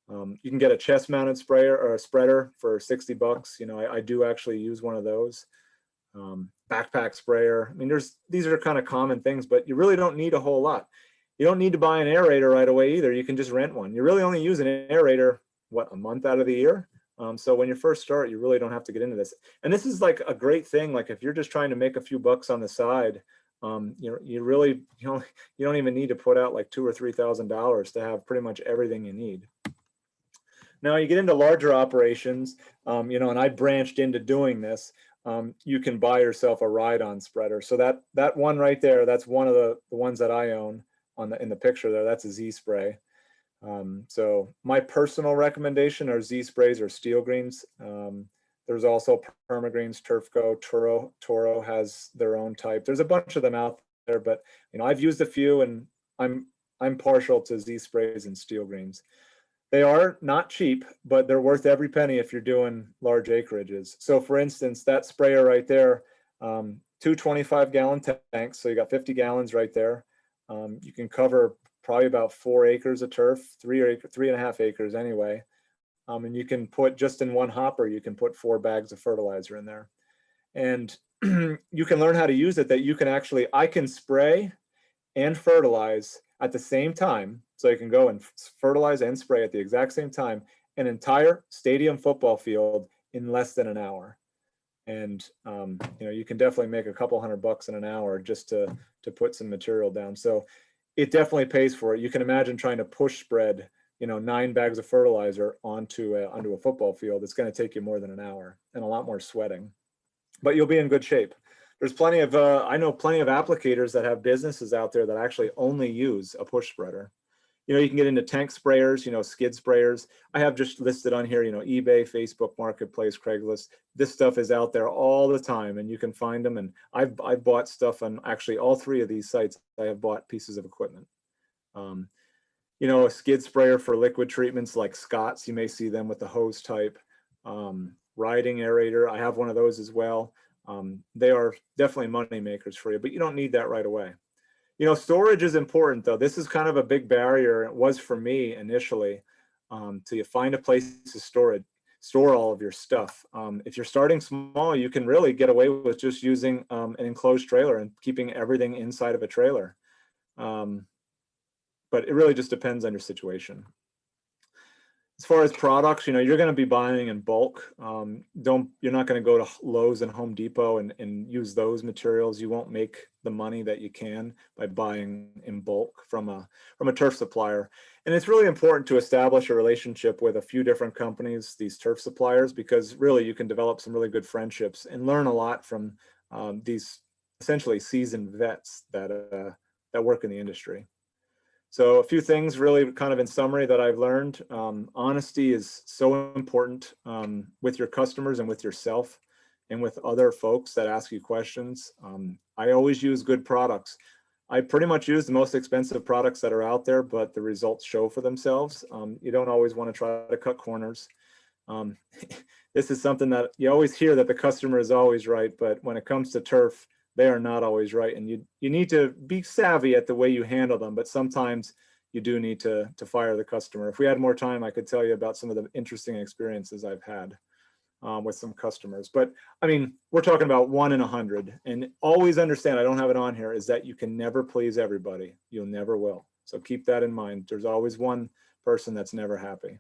You can get a chest mounted sprayer or a spreader for $60. I do actually use one of those. Backpack sprayer. I mean, these are kind of common things, but you really don't need a whole lot. You don't need to buy an aerator right away either. You can just rent one. You really only use an aerator, a month out of the year? So when you first start, you really don't have to get into this. And this is like a great thing. Like if you're just trying to make a few bucks on the side, you don't even need to put out like $2,000 or $3,000 to have pretty much everything you need. Now you get into larger operations, and I branched into doing this. You can buy yourself a ride-on spreader. So that one right there, that's one of the ones that I own in the picture there. That's a Z spray. So my personal recommendation are Z sprays or steel greens. There's also Permagreens, Turfco, Toro has their own type. There's a bunch of them out there, but I've used a few and I'm partial to Z sprays and steel greens. They are not cheap, but they're worth every penny if you're doing large acreages. So for instance, that sprayer right there, 2 25-gallon tanks. So you got 50 gallons right there. You can cover probably about 4 acres of turf, 3.5 acres anyway. And you can put just in one hopper, you can put 4 bags of fertilizer in there. And you can learn how to use it that you can actually, I can spray and fertilize at the same time. So you can go and fertilize and spray at the exact same time an entire stadium football field in less than an hour. And you can definitely make a couple $100 in an hour just to put some material down. So it definitely pays for it. You can imagine trying to push spread 9 bags of fertilizer onto a football field. It's going to take you more than an hour and a lot more sweating, but you'll be in good shape. There's plenty of I know plenty of applicators that have businesses out there that actually only use a push spreader. You can get into tank sprayers, skid sprayers. I have just listed on here, eBay, Facebook Marketplace, Craigslist. This stuff is out there all the time, and you can find them. And I've bought stuff on actually all 3 of these sites. I have bought pieces of equipment. A skid sprayer for liquid treatments like Scott's. You may see them with the hose type. Riding aerator. I have one of those as well. They are definitely money makers for you, but you don't need that right away. Storage is important though. This is kind of a big barrier. It was for me initially, till you find a place to store all of your stuff. If you're starting small, you can really get away with just using an enclosed trailer and keeping everything inside of a trailer. But it really just depends on your situation. As far as products, you're going to be buying in bulk. You're not going to go to Lowe's and Home Depot and use those materials. You won't make the money that you can by buying in bulk from a turf supplier. And it's really important to establish a relationship with a few different companies, these turf suppliers, because really you can develop some really good friendships and learn a lot from these essentially seasoned vets that work in the industry. So a few things really kind of in summary that I've learned. Honesty is so important with your customers and with yourself and with other folks that ask you questions. I always use good products. I pretty much use the most expensive products that are out there, but the results show for themselves. You don't always want to try to cut corners. This is something that you always hear, that the customer is always right, but when it comes to turf, they are not always right, and you need to be savvy at the way you handle them, but sometimes you do need to fire the customer. If we had more time, I could tell you about some of the interesting experiences I've had with some customers. But I mean, we're talking about 1 in 100, and always understand, I don't have it on here, is that you can never please everybody. You'll never will. So keep that in mind. There's always one person that's never happy.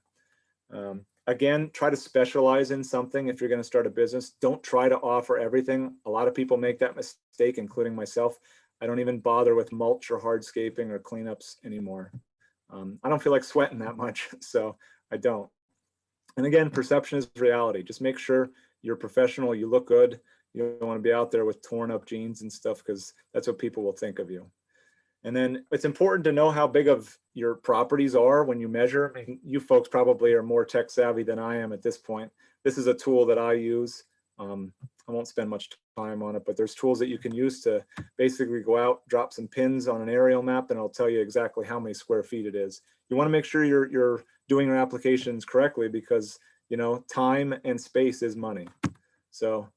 Again, try to specialize in something. If you're going to start a business, don't try to offer everything. A lot of people make that mistake, including myself. I don't even bother with mulch or hardscaping or cleanups anymore. I don't feel like sweating that much, so I don't. And again, perception is reality. Just make sure you're professional, you look good. You don't want to be out there with torn up jeans and stuff, because that's what people will think of you. And then it's important to know how big of your properties are when you measure. I mean, you folks probably are more tech savvy than I am at this point. This is a tool that I use. I won't spend much time on it, but there's tools that you can use to basically go out, drop some pins on an aerial map, and it'll tell you exactly how many square feet it is. You want to make sure you're doing your applications correctly, because time and space is money. So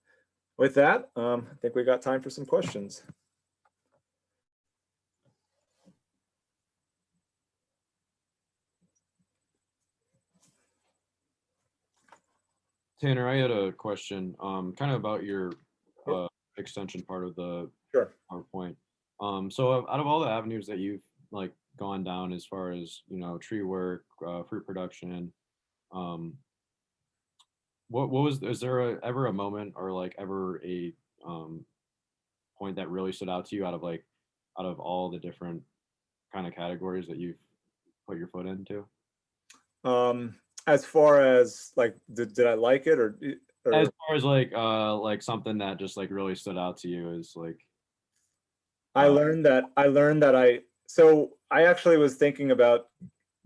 with that, I think we got time for some questions. Tanner, I had a question, kind of about your extension part of the Sure. PowerPoint. So out of all the avenues that you've gone down, as far as tree work, fruit production, is there ever a moment or ever a point that really stood out to you out of all the different kind of categories that you've put your foot into? As far as did I like it, or as far as something that just really stood out to you is I learned that so I actually was thinking about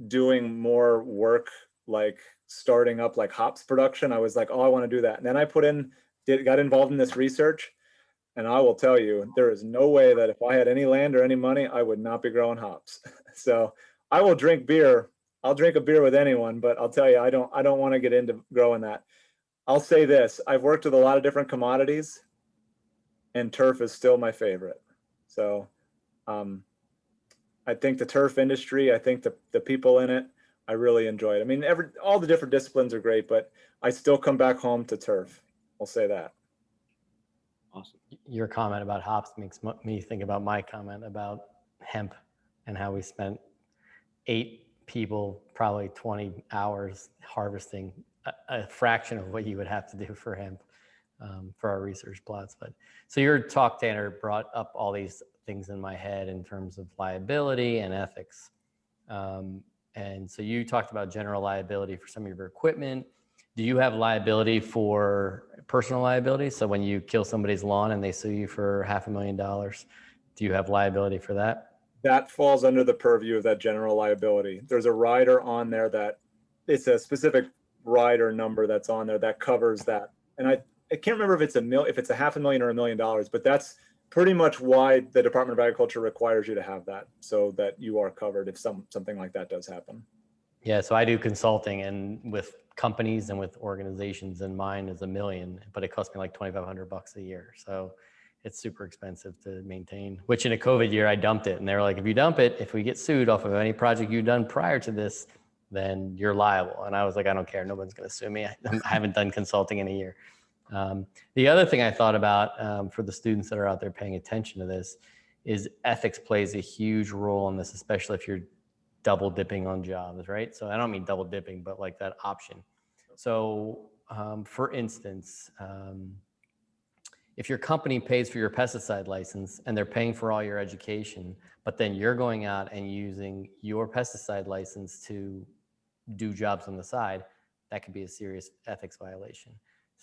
doing more work, starting up hops production. I was like, oh, I want to do that. And then I got involved in this research, and I will tell you, there is no way that if I had any land or any money, I would not be growing hops. So I will drink beer. I'll drink a beer with anyone, but I'll tell you, I don't want to get into growing that. I'll say this, I've worked with a lot of different commodities, and turf is still my favorite. So I think the turf industry, I think the people in it I really enjoy it. I mean, all the different disciplines are great, but I still come back home to turf. I'll say that. Awesome. Your comment about hops makes me think about my comment about hemp and how we spent 8 people, probably 20 hours harvesting a fraction of what you would have to do for hemp for our research plots. But so your talk, Tanner, brought up all these things in my head in terms of liability and ethics. And so you talked about general liability for some of your equipment. Do you have liability for personal liability? So when you kill somebody's lawn and they sue you for $500,000, do you have liability for that? That falls under the purview of that general liability. There's a rider on there that it's a specific rider number that's on there that covers that. And I can't remember if it's if it's $500,000 or $1 million, but that's pretty much why the Department of Agriculture requires you to have that, so that you are covered if something like that does happen. Yeah, so I do consulting and with companies and with organizations, and mine is $1 million, but it costs me like $2,500 a year. So it's super expensive to maintain, which in a COVID year, I dumped it. And they were like, if you dump it, if we get sued off of any project you've done prior to this, then you're liable. And I was like, I don't care. No one's going to sue me. I haven't done consulting in a year. The other thing I thought about for the students that are out there paying attention to this is ethics plays a huge role in this, especially if you're double dipping on jobs, right? So I don't mean double dipping, but like that option. So for instance, if your company pays for your pesticide license and they're paying for all your education, but then you're going out and using your pesticide license to do jobs on the side, that could be a serious ethics violation.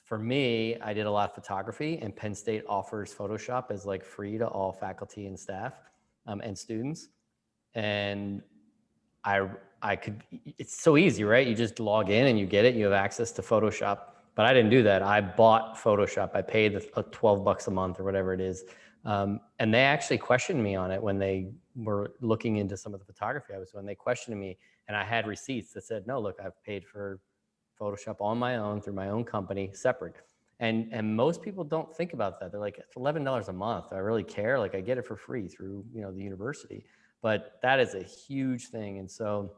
For me, I did a lot of photography, and Penn State offers Photoshop as like free to all faculty and staff and students. And I could, it's so easy, right? You just log in and you get it, you have access to Photoshop, but I didn't do that. I bought Photoshop. I paid $12 a month or whatever it is. And they actually questioned me on it when they were looking into some of the photography I was doing. They questioned me, and I had receipts that said, no, look, I've paid for Photoshop on my own through my own company, separate. And most people don't think about that. They're like, it's $11 a month. Do I really care? Like, I get it for free through, the university. But that is a huge thing. And so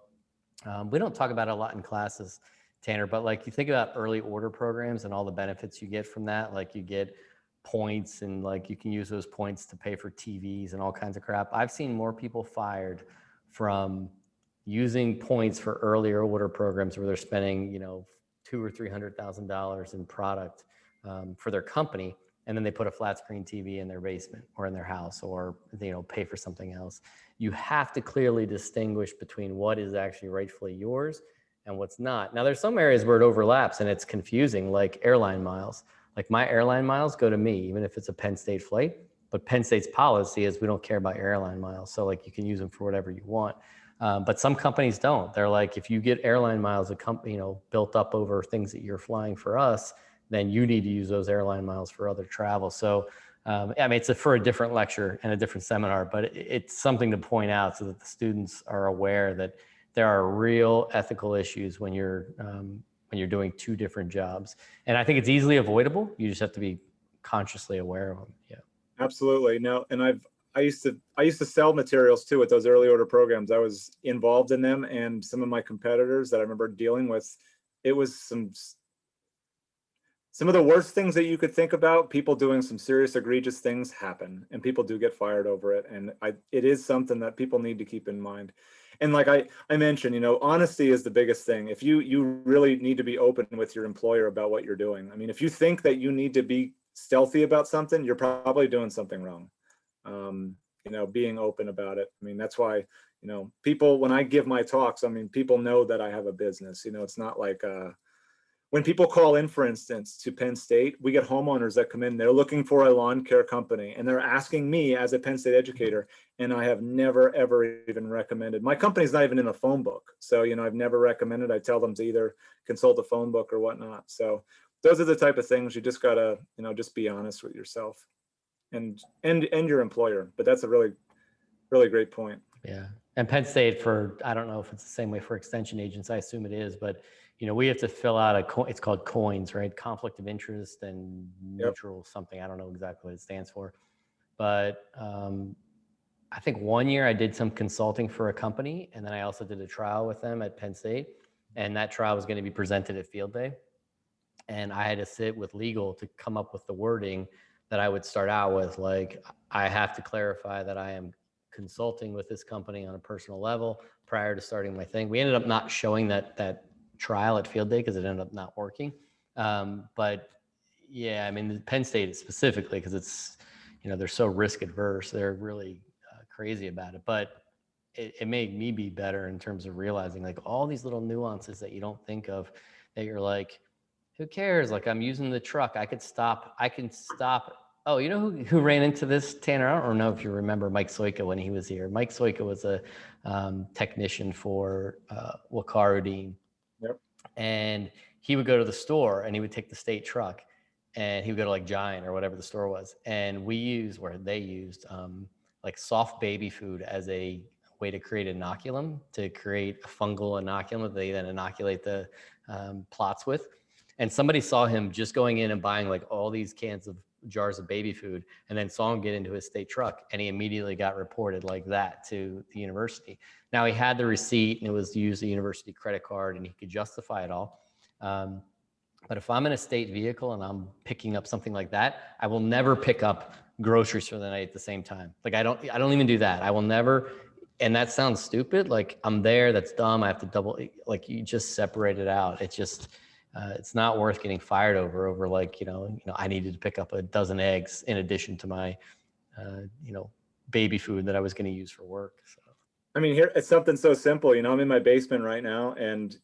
we don't talk about it a lot in classes, Tanner, but like you think about early order programs and all the benefits you get from that, like you get points and like you can use those points to pay for TVs and all kinds of crap. I've seen more people fired from using points for earlier order programs where they're spending, $200,000 or $300,000 in product for their company, and then they put a flat screen TV in their basement or in their house, or pay for something else. You have to clearly distinguish between what is actually rightfully yours and what's not. Now, there's some areas where it overlaps and it's confusing, like airline miles. Like my airline miles go to me, even if it's a Penn State flight. But Penn State's policy is we don't care about your airline miles. So like you can use them for whatever you want. But some companies don't. They're like, if you get airline miles, built up over things that you're flying for us, then you need to use those airline miles for other travel. So, it's for a different lecture and a different seminar, but it's something to point out so that the students are aware that there are real ethical issues when you're doing two different jobs. And I think it's easily avoidable. You just have to be consciously aware of them. Yeah. Absolutely. No, and I used to sell materials too at those early order programs. I was involved in them, and some of my competitors that I remember dealing with, it was some of the worst things that you could think about. People doing some serious egregious things happen, and people do get fired over it. And it is something that people need to keep in mind. And like I mentioned, honesty is the biggest thing. If you really need to be open with your employer about what you're doing. I mean, if you think that you need to be stealthy about something, you're probably doing something wrong. Being open about it. I mean, that's why, people, when I give my talks, people know that I have a business. It's not like when people call in, for instance, to Penn State, we get homeowners that come in, they're looking for a lawn care company, and they're asking me as a Penn State educator, and I have never, ever even recommended. My company's not even in a phone book. So, I've never recommended. I tell them to either consult a phone book or whatnot. So those are the type of things you just gotta, just be honest with yourself and your employer. But that's a really, really great point. Yeah. And Penn State, I don't know if it's the same way for extension agents. I assume it is, but we have to fill out it's called COINS, right? Conflict of interest and neutral something. I don't know exactly what it stands for, but I think 1 year I did some consulting for a company, and then I also did a trial with them at Penn State, and that trial was going to be presented at field day. And I had to sit with legal to come up with the wording that I would start out with, like, I have to clarify that I am consulting with this company on a personal level prior to starting my thing. We ended up not showing that trial at field day because it ended up not working. But yeah, I mean, Penn State specifically, because it's, you know, they're so risk adverse, they're really crazy about it. But it made me be better in terms of realizing like all these little nuances that you don't think of, that you're like, who cares? Like, I'm using the truck. I can stop. Oh, you know who ran into this, Tanner? I don't know if you remember Mike Soika when he was here. Mike Soika was a technician for Wakaruddin. Yep. And he would go to the store and he would take the state truck and he would go to like Giant or whatever the store was. And they used like soft baby food as a way to create inoculum, to create a fungal inoculum that they then inoculate the plots with. And somebody saw him just going in and buying like all these cans of jars of baby food, and then saw him get into his state truck, and he immediately got reported like that to the university. Now he had the receipt and it was used a university credit card and he could justify it all. But if I'm in a state vehicle and I'm picking up something like that, I will never pick up groceries for the night at the same time. Like I don't even do that. I will never. And that sounds stupid. Like I'm there, that's dumb. I have to double, like you just separate it out. It's just, it's not worth getting fired over like, I needed to pick up a dozen eggs in addition to my, baby food that I was going to use for work. So. I mean, here it's something so simple, I'm in my basement right now, and,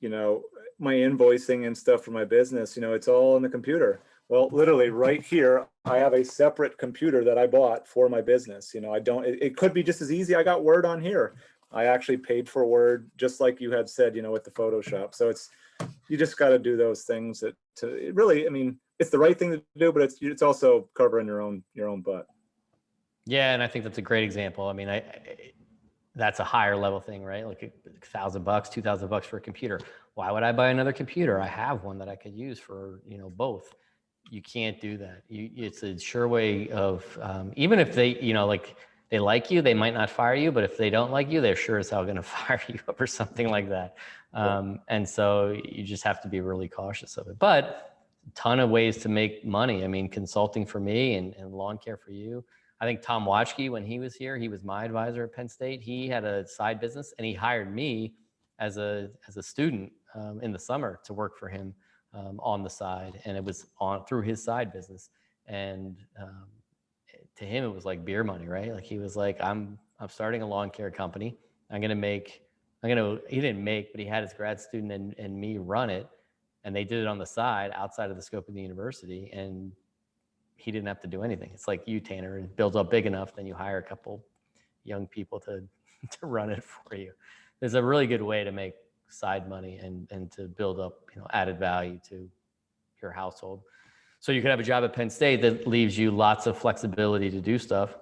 my invoicing and stuff for my business, it's all on the computer. Well, literally right here, I have a separate computer that I bought for my business. It could be just as easy. I got Word on here. I actually paid for Word, just like you had said, with the Photoshop. So you just got to do those things it's the right thing to do, but it's also covering your own butt. Yeah. And I think that's a great example. I mean, that's a higher level thing, right? Like $1,000, $2,000 for a computer. Why would I buy another computer? I have one that I could use for, both. You can't do that. It's a sure way of, even if they, they like you, they might not fire you, but if they don't like you, they're sure as hell going to fire you over something like that. And so you just have to be really cautious of it, but a ton of ways to make money. I mean, consulting for me and lawn care for you. I think Tom Watchke, when he was here, he was my advisor at Penn State. He had a side business and he hired me as a student in the summer to work for him on the side. And it was through his side business. And to him, it was like beer money, right? Like he was like, I'm starting a lawn care company. he didn't make, but he had his grad student and me run it. And they did it on the side outside of the scope of the university. And he didn't have to do anything. It's like you, Tanner, it builds up big enough, then you hire a couple young people to run it for you. There's a really good way to make side money and to build up, added value to your household. So you could have a job at Penn State that leaves you lots of flexibility to do stuff.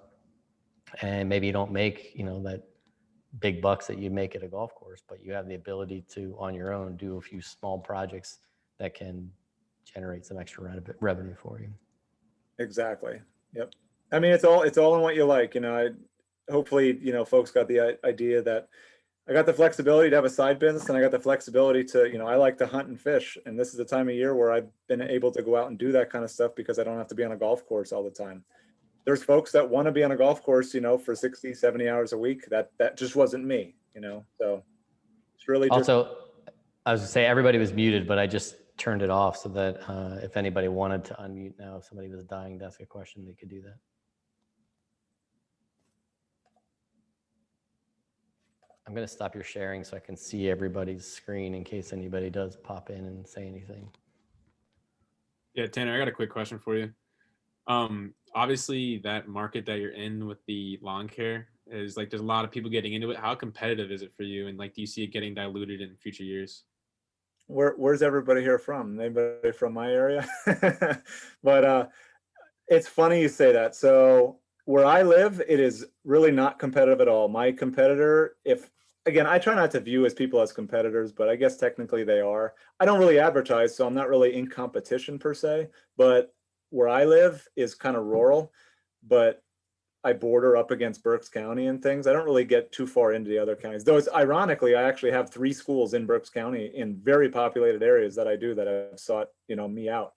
And maybe you don't make, that big bucks that you make at a golf course, but you have the ability to, on your own, do a few small projects that can generate some extra revenue for you. Exactly. Yep. I mean, it's all in what you like. Hopefully, folks got the idea that I got the flexibility to have a side business, and I got the flexibility to, I like to hunt and fish. And this is the time of year where I've been able to go out and do that kind of stuff because I don't have to be on a golf course all the time. There's folks that want to be on a golf course, for 60, 70 hours a week. That just wasn't me, so it's really just. Also, I was gonna say everybody was muted, but I just turned it off so that if anybody wanted to unmute now, if somebody was dying to ask a question, they could do that. I'm going to stop your sharing so I can see everybody's screen in case anybody does pop in and say anything. Yeah, Tanner, I got a quick question for you. Obviously that market that you're in with the lawn care is like, there's a lot of people getting into it. How competitive is it for you? And like, do you see it getting diluted in future years? Where's everybody here from? Anybody from my area? But it's funny you say that. So where I live, it is really not competitive at all. My competitor, I try not to view as people as competitors, but I guess technically they are. I don't really advertise, so I'm not really in competition per se, but where I live is kind of rural. But I border up against Berks County and things. I don't really get too far into the other counties. Though it's ironically, I actually have 3 schools in Berks County in very populated areas that have sought, me out.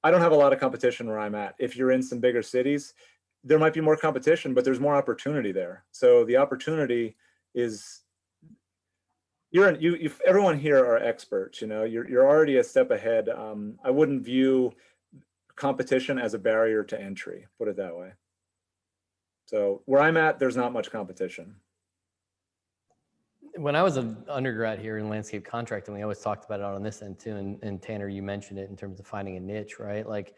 I don't have a lot of competition where I'm at. If you're in some bigger cities, there might be more competition, but there's more opportunity there. So the opportunity is, everyone here are experts, you're already a step ahead. I wouldn't view competition as a barrier to entry, put it that way. So where I'm at, there's not much competition. When I was an undergrad here in landscape contracting, we always talked about it on this end too. And Tanner, you mentioned it in terms of finding a niche, right? Like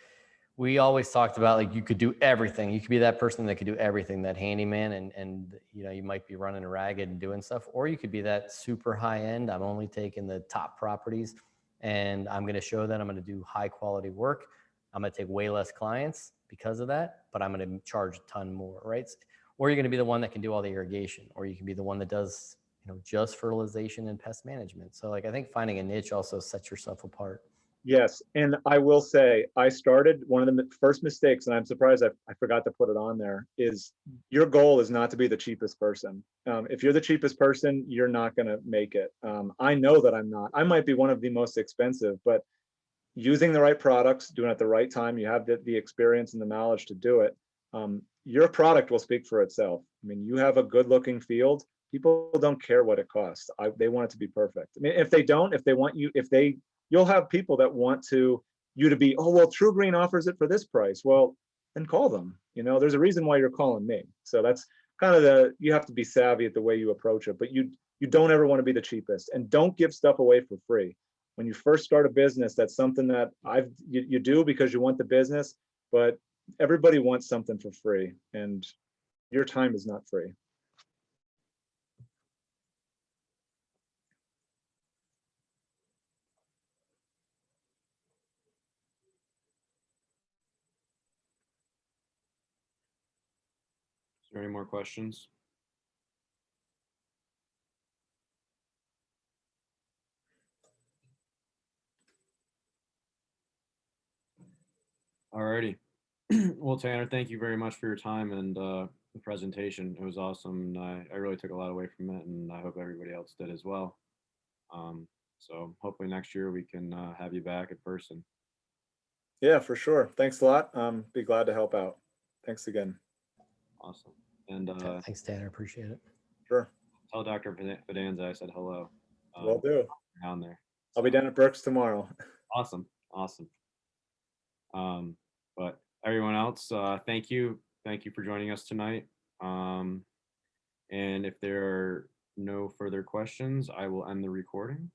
we always talked about, like, you could do everything. You could be that person that could do everything, that handyman, and you might be running ragged and doing stuff, or you could be that super high end. I'm only taking the top properties and I'm going to show that I'm going to do high quality work. I'm going to take way less clients because of that, but I'm going to charge a ton more, right? Or you're going to be the one that can do all the irrigation, or you can be the one that does, just fertilization and pest management. So like, I think finding a niche also sets yourself apart. Yes, and I will say, I started, one of the first mistakes, and I'm surprised I forgot to put it on there, is your goal is not to be the cheapest person. If you're the cheapest person, you're not going to make it. I know that I'm not. I might be one of the most expensive, but using the right products, doing it at the right time, you have the experience and the knowledge to do it. Your product will speak for itself. I mean, you have a good looking field. People don't care what it costs. They want it to be perfect. I mean, if they don't, you'll have people that want you to be, oh, well, True Green offers it for this price. Well, then call them. There's a reason why you're calling me. So that's kind of you have to be savvy at the way you approach it, but you don't ever want to be the cheapest, and don't give stuff away for free. When you first start a business, that's something that you do because you want the business, but everybody wants something for free, and your time is not free. Is there any more questions? Alrighty. Well, Tanner, thank you very much for your time and the presentation. It was awesome. I really took a lot away from it, and I hope everybody else did as well. So hopefully next year we can have you back in person. Yeah, for sure. Thanks a lot. Be glad to help out. Thanks again. Awesome. And Thanks, Tanner. Appreciate it. Sure. tell Dr. Fidanza I said hello. Will do. Down there. I'll be down at Berks tomorrow. Awesome. But everyone else, thank you for joining us tonight. And if there are no further questions, I will end the recording.